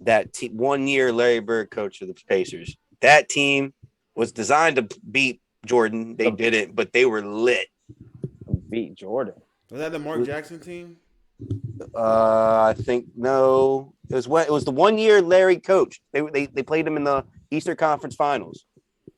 that 1 year Larry Bird coach of the Pacers, that team was designed to beat Jordan. They didn't, but they were lit. Beat Jordan. Was that the Mark Jackson team? I think no. It was the 1 year Larry coach. They played him in the Eastern Conference Finals.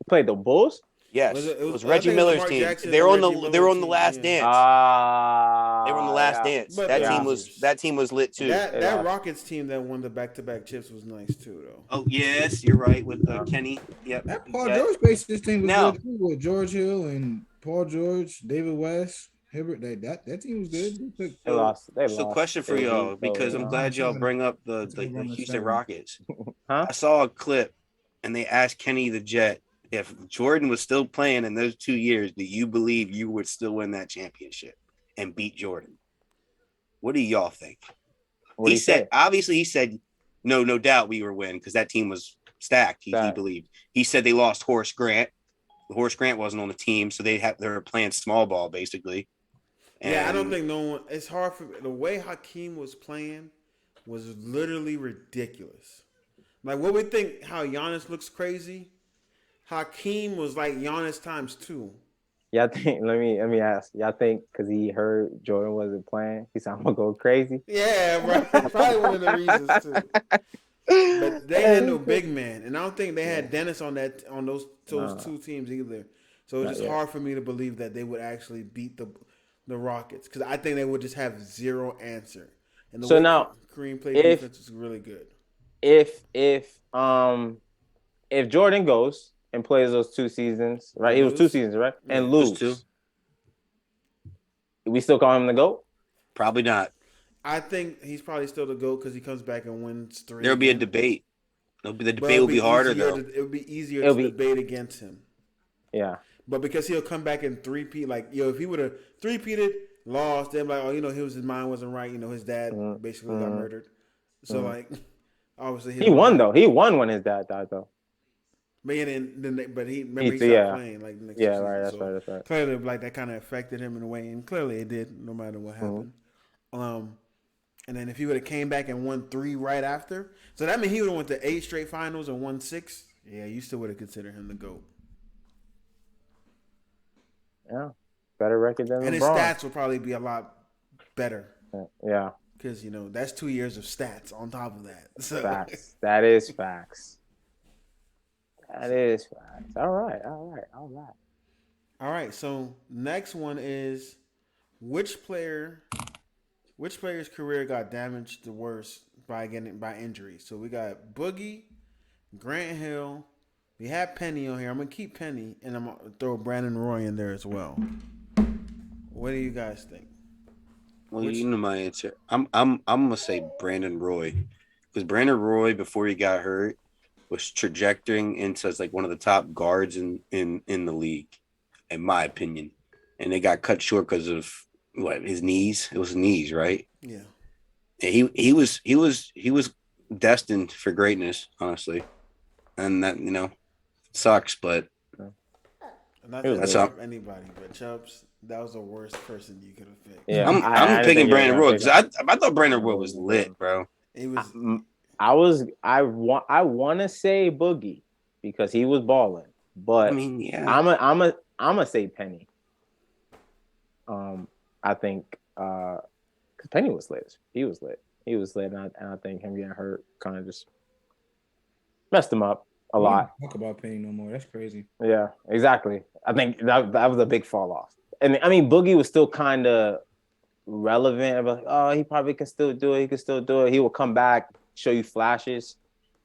Played the Bulls. Yes, it was Reggie Miller's team. They were on the Last Dance. They were on the Last Dance. But that team was lit too. That Rockets team that won the back-to-back chips was nice too, though. Oh yes, you're right with Kenny. Yep. That Paul George Pacers team was good too, with George Hill and Paul George, David West, Hibbert. That team was good. They lost. So question for y'all, because I'm glad y'all bring up the Houston Rockets. Huh? I saw a clip, and they asked Kenny the Jet, if Jordan was still playing in those 2 years, do you believe you would still win that championship and beat Jordan? What do y'all think? He said no doubt we were winning because that team was stacked. He believed. He said they lost Horace Grant. Horace Grant wasn't on the team, so they were playing small ball basically. And yeah, I don't think no one. It's hard for the way Hakeem was playing was literally ridiculous. Like what we think, how Giannis looks crazy. Hakeem was like Giannis times 2. Y'all think? Let me ask. Y'all think because he heard Jordan wasn't playing, he said, "I'm gonna go crazy." Yeah, bro. Probably one of the reasons too. But they had no big man, and I don't think they had Dennis on those two teams either. So it's just hard for me to believe that they would actually beat the Rockets because I think they would just have zero answer. And the way now, Kareem played defense is really good. If Jordan goes and plays those 2 seasons, right? He was 2 seasons, right? Yeah, and lose. We still call him the GOAT? Probably not. I think he's probably still the GOAT because he comes back and wins 3. There'll be a debate. The debate will be harder, though. It would be easier to debate against him. Yeah. But because he'll come back and three-peat, like, if he would have three-peated, lost, then like, his mind wasn't right. His dad basically got murdered. So, like, obviously. He won, though. He won when his dad died, though. But he stopped playing like the next season. Right. That's right. Clearly, like that kind of affected him in a way, and clearly it did, no matter what happened. And then if he would have came back and won 3 right after, so that means he would have went to 8 straight finals and won 6. Yeah, you still would have considered him the GOAT. Yeah, better record than LeBron. And his stats would probably be a lot better. Yeah, because that's 2 years of stats on top of that. So. Facts. That is facts. All right. So next one is which player's career got damaged the worst by injury? So we got Boogie, Grant Hill. We have Penny on here. I'm gonna keep Penny, and I'm gonna throw Brandon Roy in there as well. What do you guys think? Well, you know my answer. I'm gonna say Brandon Roy because Brandon Roy before he got hurt was trajectorying into like one of the top guards in the league, in my opinion. And they got cut short because of his knees. It was his knees, right? Yeah. And he was destined for greatness, honestly. And that sucks, but not to anybody, but Chubbs, that was the worst person you could have picked. Yeah, I'm picking Brandon Roy because I thought Brandon Roy was lit, bro. It was. I want to say Boogie because he was balling, but I'm a say Penny. I think because Penny was lit. He was lit, and I think him getting hurt kind of just messed him up a lot. Talk about Penny no more. That's crazy. Yeah, exactly. I think that was a big fall off. And I mean, Boogie was still kind of relevant. Like, oh, he probably can still do it. He can still do it. He will come back, show you flashes,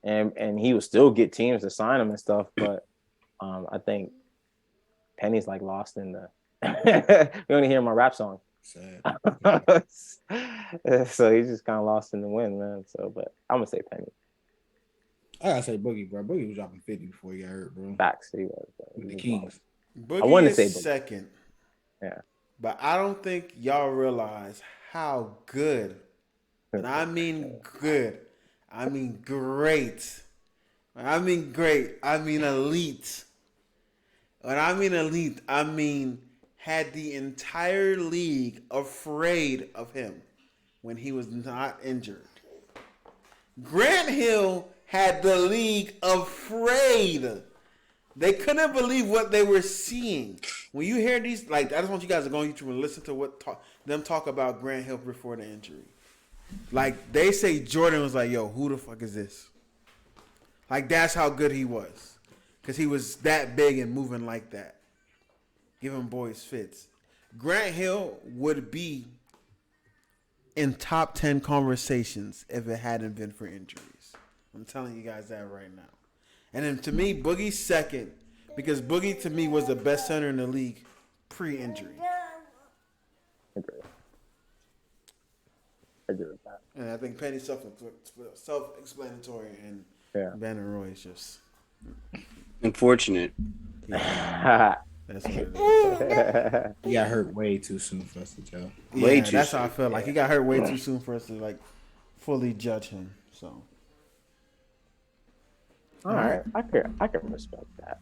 and he will still get teams to sign him and stuff. But I think Penny's like lost in the. We only hear my rap song. Sad. So he's just kind of lost in the wind, man. So, but I'm gonna say Penny. I gotta say Boogie, bro. Boogie was dropping 50 before he got hurt, bro. Facts, he was. With the Kings. Boogie I want to is say Boogie. second. Yeah. But I don't think y'all realize how good, and I mean good, I mean great, I mean great, I mean elite. When I mean elite, I mean had the entire league afraid of him when he was not injured. Grant Hill had the league afraid. They couldn't believe what they were seeing. When you hear these, like, I just want you guys to go on YouTube and listen to them talk about Grant Hill before the injury. Like, they say Jordan was like, yo, who the fuck is this? Like, that's how good he was. Because he was that big and moving like that. Giving boys fits. Grant Hill would be in top 10 conversations if it hadn't been for injuries. I'm telling you guys that right now. And then to me, Boogie's second because Boogie to me was the best center in the league pre-injury. Agree with that. And I think Penny's self-explanatory, and Banner Roy is just unfortunate. Yeah, that's what it is. He got hurt way too soon for us to judge. Yeah, that's how I feel. Like he got hurt way too soon for us to like fully judge him. So, all right, I can respect that.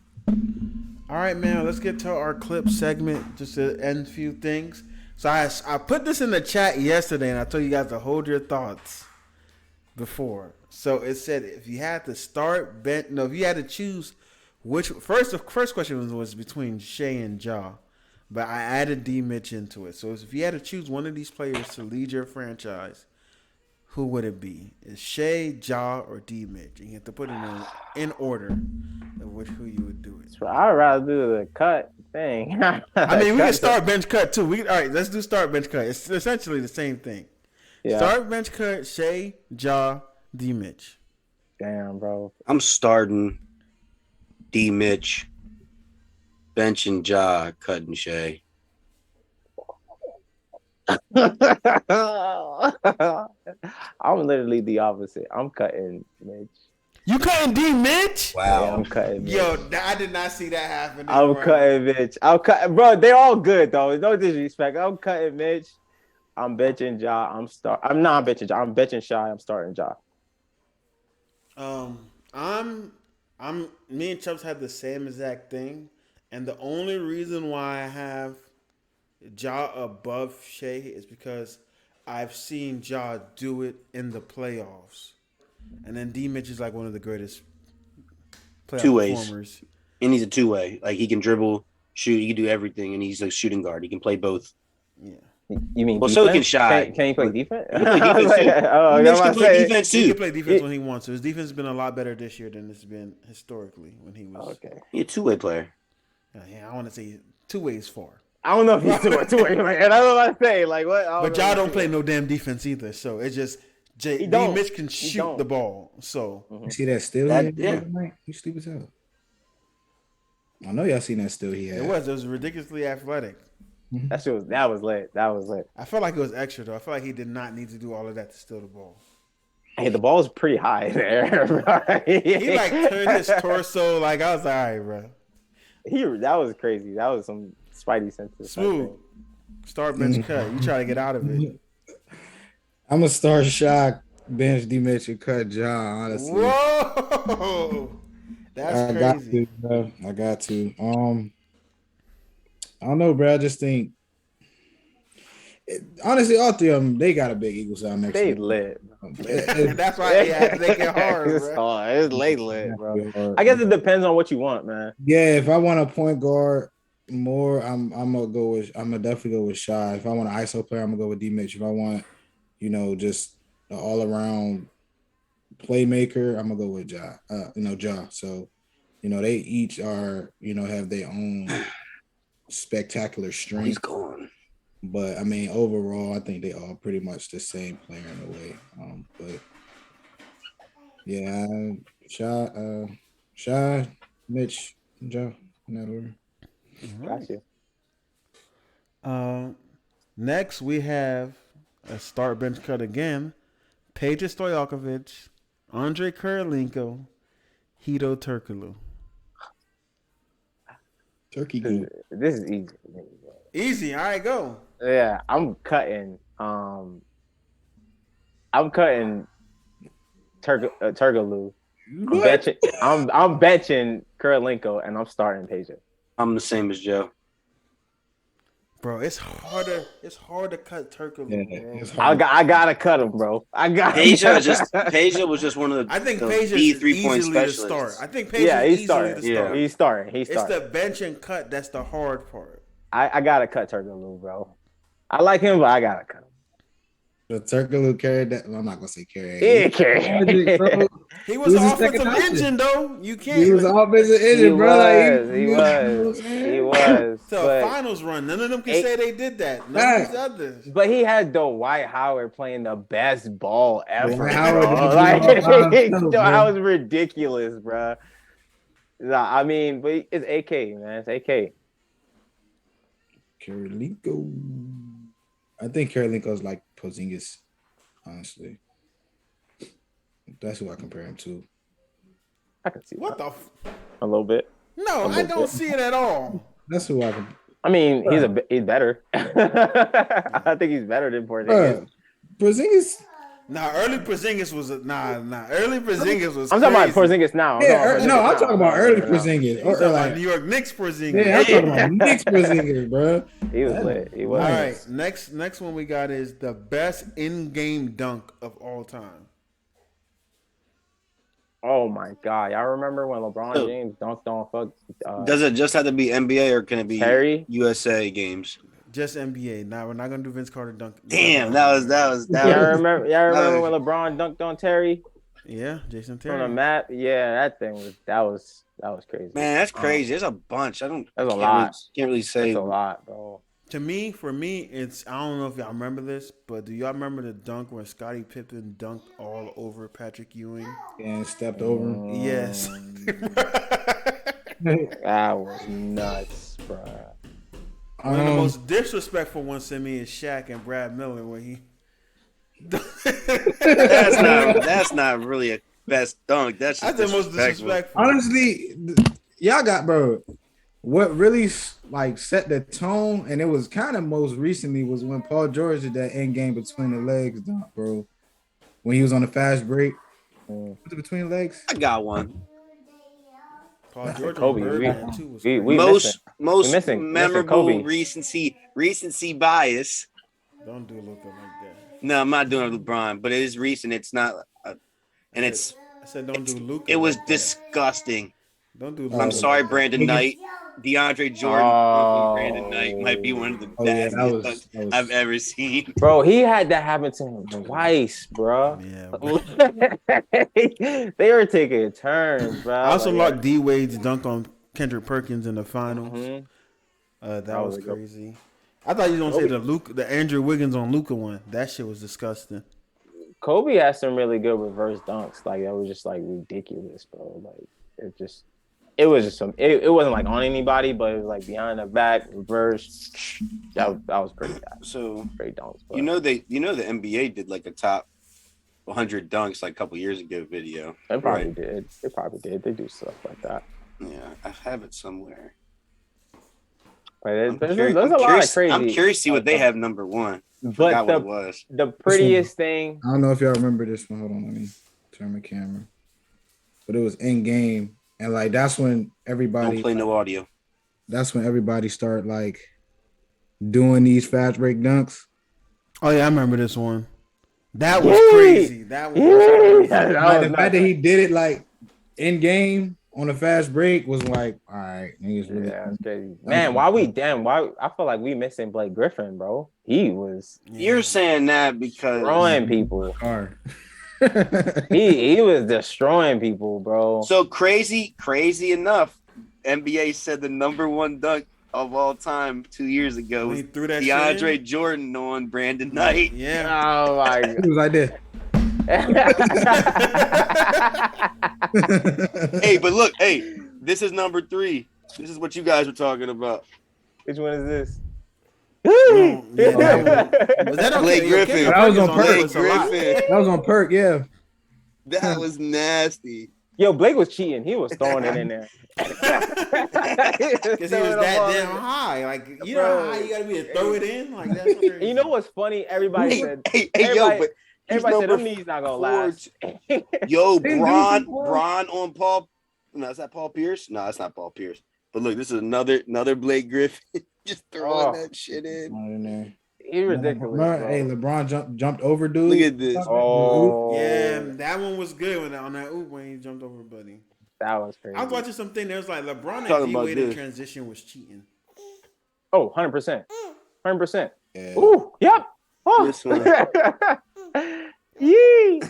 All right, man. Let's get to our clip segment just to end a few things. So I put this in the chat yesterday, and I told you guys to hold your thoughts before. So it said if you had to start if you had to choose which the first question was between Shea and Ja, but I added D Mitch into it. So if you had to choose one of these players to lead your franchise, who would it be? Is Shea, Ja, or D Mitch? And you have to put it in order of who you would do it. So I'd rather do the cut thing. I mean, we can start bench cut too. All right, let's do start bench cut. It's essentially the same thing. Yeah. Start bench cut, Shea, Ja, D Mitch. Damn, bro. I'm starting D Mitch, benching Ja, cutting Shea. I'm literally the opposite. I'm cutting Mitch. You cutting D Mitch? Wow. Yeah, I'm cutting Mitch. Yo, I did not see that happen. I'm cutting Mitch. Bro, they're all good though. No disrespect. I'm cutting Mitch. I'm benching Ja. I'm not benching Ja. I'm benching Shy. I'm starting Ja. Me and Chubbs had the same exact thing, and the only reason why I have Ja above Shea is because I've seen Ja do it in the playoffs. And then D Mitch is like one of the greatest playoff performers. And he's a two-way. Like he can dribble, shoot, he can do everything, and he's a shooting guard. He can play both. Yeah. You mean well, defense? so can Shy. Can he play defense? He can play defense too. He can play defense too. He can play defense when he wants to. His defense has been a lot better this year than it's been historically when he was. Okay. He's a two-way player. Yeah, I want to say two ways far. I don't know if he's two-way. And I don't know what I say. Like what? But Ja don't play no damn defense either. So it's just D Mitch can shoot the ball. So you see that still? He's stupid as hell. I know y'all seen that still he had. It was ridiculously athletic. That was lit. I felt like it was extra though. I felt like he did not need to do all of that to steal the ball. Hey, the ball's pretty high there. He like turned his torso. Like I was like, all right, bro. That was crazy. That was some Spidey senses. Smooth. Start bench cut. You try to get out of it. I'm gonna start Shock, bench D Mitch, and cut Ja. Honestly. Whoa, that's crazy. I got to. I don't know, bro. I just think, honestly, all three of them, they got a big Eagles out next year. They lit. That's why they have to make it hard, bro. It's lit, bro. I guess it depends on what you want, man. Yeah, if I want a point guard more, I'm gonna definitely go with Shy. If I want an ISO player, I'm gonna go with D Mitch. If I want, just an all around playmaker, I'm gonna go with Ja. Ja. So, they each are, have their own spectacular strength. He's gone. But I mean, overall, I think they all pretty much the same player in a way. But yeah, Shy, Mitch, Joe, in that order. Got you. Next we have a start bench cut again. Peja Stojakovic, Andre Kirilenko, Hedo Turkoglu. Turkey game. This is easy. Easy. All right, go. Yeah, I'm cutting. I'm cutting Turkoglu. I'm benching Kirilenko, and I'm starting Peja. I'm the same as Joe. Bro, it's harder. It's hard to cut Turkoglu, bro. I gotta cut him, bro. Peja was just one of the. I think the Peja key is 3-point easily the specialists. start. I think Peja He's is easily starting. the start. He's starting. It's the bench and cut that's the hard part. I gotta cut Turkoglu, bro. I like him, but I gotta cut him. The Turkoglu carried that. Well, I'm not gonna say carry. He didn't carry. He was an offensive engine, though. You can't. He was an offensive engine, bro. He was. So a finals run. None of them can say they did that. None of these others. But he had Dwight Howard playing the best ball ever. Dwight Howard Dwight Howard was ridiculous, bro. Nah, I mean, but it's AK, man. It's AK. Kirilenko. I think Kirilenko's like Porzingis, honestly. That's who I compare him to. I can see What that. the? A little bit. No, I don't see it at all. That's who I can. I mean, he's better. I think he's better than Porzingis. Porzingis. Early Porzingis was Early Porzingis was. I'm talking about Porzingis now. I'm talking about early Porzingis. Or like New York Knicks Porzingis. Yeah, I'm talking about Knicks Porzingis, bro. He was lit. He was. All right, next one we got is the best in-game dunk of all time. Oh my God! Y'all remember when LeBron James dunked on Does it just have to be NBA or can it be Terry? USA games? Just NBA. Now we're not gonna do Vince Carter dunk. Damn, that was. Y'all remember when LeBron dunked on Terry? Yeah, Jason Terry. On the map. Yeah, that was crazy. Man, that's crazy. There's a bunch. That's a lot. Can't really say. That's a lot, bro. For me, it's I don't know if y'all remember this, but do y'all remember the dunk when Scottie Pippen dunked all over Patrick Ewing and stepped over him? Yes. That was nuts, bro. One of the most disrespectful ones to me is Shaq and Brad Miller when he. that's not really a best dunk. That's the most disrespectful. Honestly, y'all got what really like set the tone, and it was kind of most recently was when Paul George did that end game between the legs dunk, bro. When he was on the fast break, between the legs. I got one. Paul George Kobe. Most memorable recency bias. Don't do Luka like that. No, I'm not doing LeBron, but it is recent. It's not, and it's. I said don't do Luka. It was disgusting. Don't do Luka. I'm sorry, Brandon Knight. DeAndre Jordan, Brandon Knight might be one of the best I've ever seen. Bro, he had that happen to him twice, bro. Yeah. They were taking turns, bro. I also liked D Wade's dunk on Kendrick Perkins in the finals. That was crazy. I thought you was gonna say the Andrew Wiggins on Luka one. That shit was disgusting. Kobe had some really good reverse dunks. Like that was just like ridiculous, bro. Like it was just some. It wasn't like on anybody, but it was like behind the back, reverse. That was pretty bad. So great dunks. But. The NBA did like a top 100 dunks like a couple years ago video. They probably did. They do stuff like that. Yeah, I have it somewhere. But there's a lot of crazy. I'm curious to see what they have number one. But what it was. The prettiest thing. I don't know if y'all remember this one. Hold on, let me turn my camera. But it was in game, and like that's when everybody don't play no audio. That's when everybody started like doing these fast break dunks. Oh yeah, I remember this one. That was crazy. That was crazy. The fact that he did it like in game on a fast break was like, all right, niggas really. Yeah, that's crazy. Man, why I feel like we missing Blake Griffin, bro. He was. You're saying that because destroying people. he was destroying people, bro. So crazy enough, NBA said the number one dunk of all time 2 years ago was DeAndre Jordan on Brandon Knight. Yeah. Oh my God. He was like this. Hey, but look, this is number 3. This is what you guys were talking about. Which one is this? Was that okay? Blake Griffin. That was on purpose. Griffin. That was on perk, yeah. That was nasty. Yo, Blake was cheating. He was throwing it in there. Because he was that damn high. Like, you know how high you gotta be to throw it in? Like, that's crazy. You know what's funny? Everybody said, everybody said them knees not gonna last. Yo, Bron on Paul. No, is that Paul Pierce? No, it's not Paul Pierce. But look, this is another Blake Griffin. Just throwing that shit in. He's ridiculous. Hey, LeBron jumped over, dude. Look at this. Oh, yeah, that one was good on that oop when he jumped over Buddy. That was crazy. I was watching something that was like LeBron and D-Wade in transition was cheating. Oh, 100%. 100%. Yeah. Ooh, yep. Oh. This one. Yee.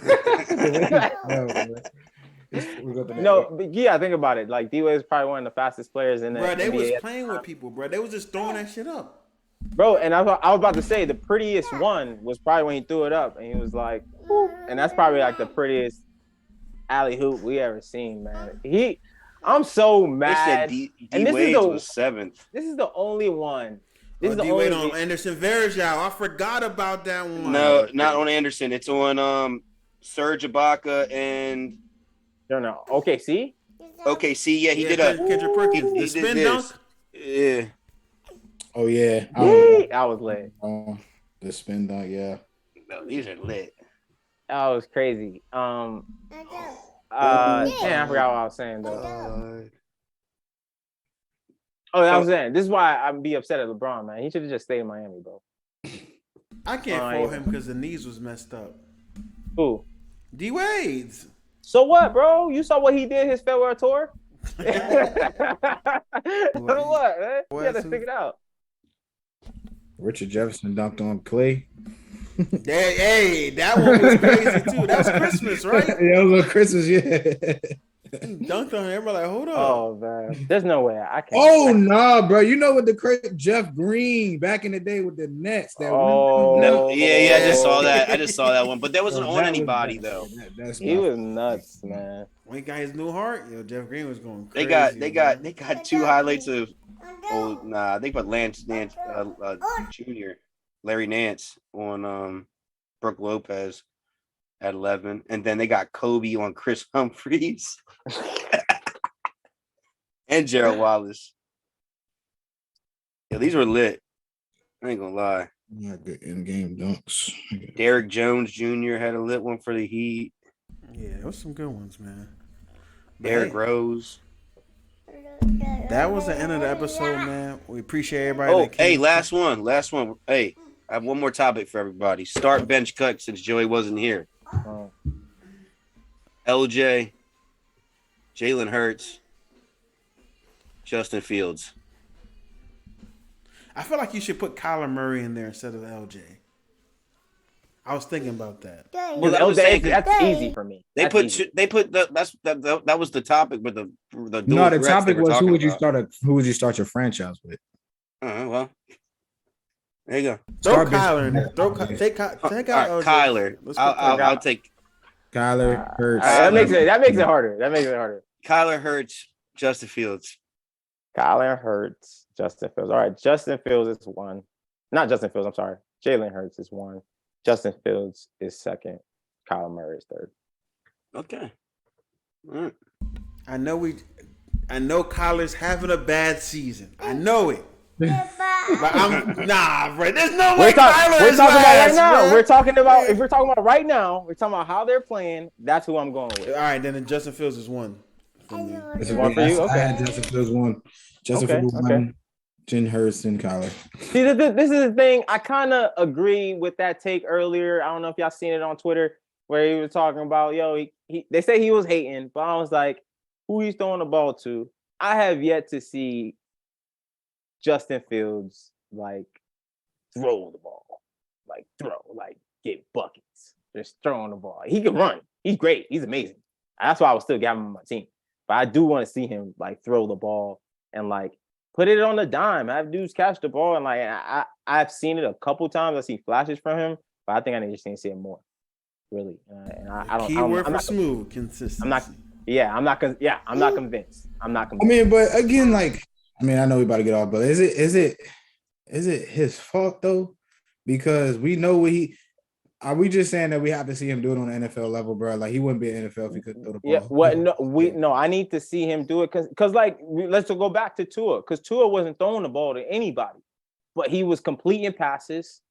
No, but yeah, think about it. Like D-Wade is probably one of the fastest players in the Bro, they NBA was playing with people, bro. They was just throwing that shit up. Bro, and I was about to say the prettiest one was probably when he threw it up and he was like, whoop. And that's probably like the prettiest alley hoop we ever seen, man. I'm so mad. And this was 7th. This is the only one. This is the D-Wade only on Anderson Varejao. I forgot about that one. No, not on Anderson. It's on Serge Ibaka and no. OKC? OKC, yeah, he did a Kendrick Perkins. The spin dunk? Yeah. Oh yeah. That was lit. The spin dunk, yeah. No, these are lit. That was crazy. Damn, I forgot what I was saying though. I was saying this is why I'd be upset at LeBron, man. He should have just stayed in Miami, bro. I can't fault him because the knees was messed up. Who? D-Wade's. So what, bro? You saw what he did his farewell tour? So what, man? You gotta stick it out. Richard Jefferson dunked on Clay. Hey, that one was crazy too. That was Christmas, right? Yeah, it was on Christmas, yeah. He dunked on him. Everybody like, hold up. Oh man, there's no way I can't. Oh no, bro! You know what the crazy Jeff Green back in the day with the Nets? Yeah, I just saw that one, but that wasn't on anybody though. He was nuts, man. When he got his new heart, Jeff Green was going crazy. They got 2 highlights of. Oh nah, they put Lance Jr. Larry Nance on Brooke Lopez at 11, and then they got Kobe on Chris Humphries and Gerald Wallace. Yeah, these were lit. I ain't gonna lie. Yeah, good in-game dunks. Derrick Jones Jr. had a lit one for the Heat. Yeah, those some good ones, man. Derrick Rose. That was the end of the episode, man. We appreciate everybody. Hey, last one. Hey, I have one more topic for everybody. Start bench cut since Joey wasn't here. LJ, Jalen Hurts, Justin Fields. I feel like you should put Kyler Murray in there instead of LJ. I was thinking about that. Well, LJ, that's easy for me. That was the topic, but the topic was who would you start your franchise with? Well, there you go. Throw Kyler in there. Take out Kyler. I'll take Kyler Hurts. That makes it harder. Kyler Hurts, Justin Fields. Kyler Hurts, Justin Fields. All right, Justin Fields is 1. Not Justin Fields. I'm sorry. Jalen Hurts is 1. Justin Fields is 2nd. Kyler Murray is 3rd. Okay. All right. I know Kyler's having a bad season. I know it. But bro. There's no way Kyler is last, bro. We're talking about if we're talking about right now, we're talking about how they're playing. That's who I'm going with. All right, then Justin Fields is 1. This is 1 for you? Okay. I had Justin Fields 1. Justin Fields 1. Jen Hurst and Kyler. See, this is the thing. I kind of agree with that take earlier. I don't know if y'all seen it on Twitter where he was talking about, they say he was hating, but I was like, who he's throwing the ball to? I have yet to see Justin Fields throw the ball, get buckets, just throwing the ball. He can run. He's great. He's amazing. That's why I was still got him on my team. But I do want to see him throw the ball and put it on the dime. Have dudes catch the ball and I've seen it a couple times. I see flashes from him, but I think I need to see it more. Really, and I don't. Keyword for smooth, consistency. I'm not convinced. I mean, but again, I mean, I know we about to get off, but is it his fault though? Because we know what he. Are we just saying that we have to see him do it on the NFL level, bro? Like he wouldn't be an NFL if he couldn't throw the ball. Yeah, no. I need to see him do it because like let's go back to Tua because Tua wasn't throwing the ball to anybody, but he was completing passes.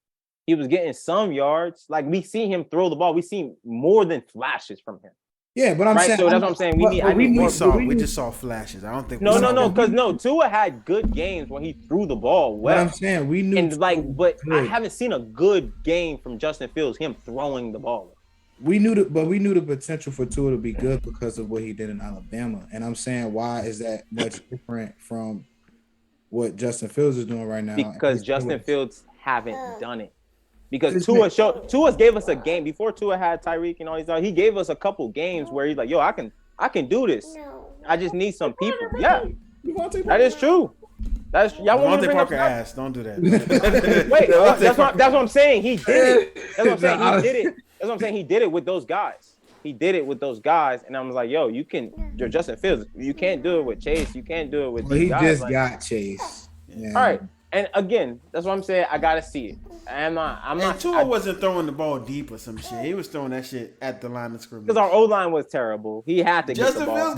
He was getting some yards. Like we see him throw the ball. We see more than flashes from him. Yeah, but I'm saying so that's what I'm saying. We just saw flashes. I don't think because Tua had good games when he threw the ball well. What I'm saying we knew, but I haven't seen a good game from Justin Fields. Him throwing the ball. We knew the potential for Tua to be good because of what he did in Alabama. And I'm saying, why is that much different from what Justin Fields is doing right now? Because Justin Fields haven't done it. Because Tua gave us a game before Tua had Tyreek and all these. He gave us a couple games where he's like, "Yo, I can do this. I just need some people." Yeah, that is true. That's y'all want to bring up ass. Don't do that. Wait, that's what I'm saying. He did it. That's what I'm saying. He did it. That's what I'm saying. He did it with those guys. He did it with those guys, and I was like, "Yo, you're Justin Fields. You can't do it with Chase. You can't do it with these guys." He just got Chase. Yeah. All right. And again, that's what I'm saying. I gotta see it. I'm not. Tua wasn't throwing the ball deep or some shit. He was throwing that shit at the line of scrimmage. Because our O line was terrible. He had to get the ball.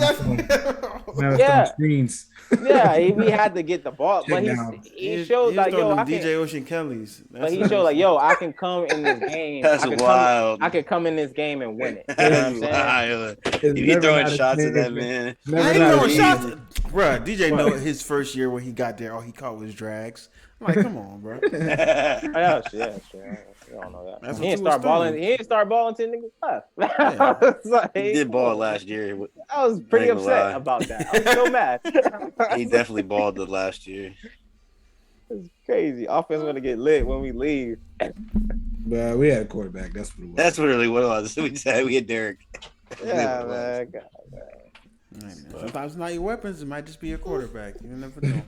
Screens. Yeah, he had to get the ball. But he showed like, yo, I DJ Ocean Kelly's. But he showed like, yo, I can come in this game. That's wild. I can come in this game and win it. You know what I'm saying? You throwing shots at that man. I ain't throwing shots. Bruh, DJ know his first year when he got there, all he caught was drags. I'm like, come on, bro. Yeah, sure. You don't know that. He didn't start balling. He didn't start balling till niggas left. Yeah. Like, he did ball last year. I was pretty upset about that. I was so mad. He definitely balled the last year. It's crazy. Offense going to get lit when we leave. But we had a quarterback. That's what it was. That's really what it was. We said we had Derek. Yeah, man. God, sometimes it's not your weapons. It might just be your quarterback. You never know.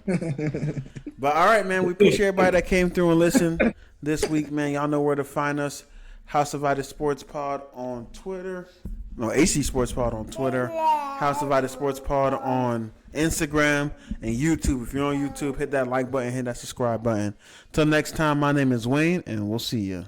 But all right, man. We appreciate everybody that came through and listened this week, man. Y'all know where to find us. House of Itis Sports Pod on Twitter. No, AC Sports Pod on Twitter. House of Itis Sports Pod on Instagram and YouTube. If you're on YouTube, hit that like button, hit that subscribe button. Till next time, my name is Dwayne, and we'll see you.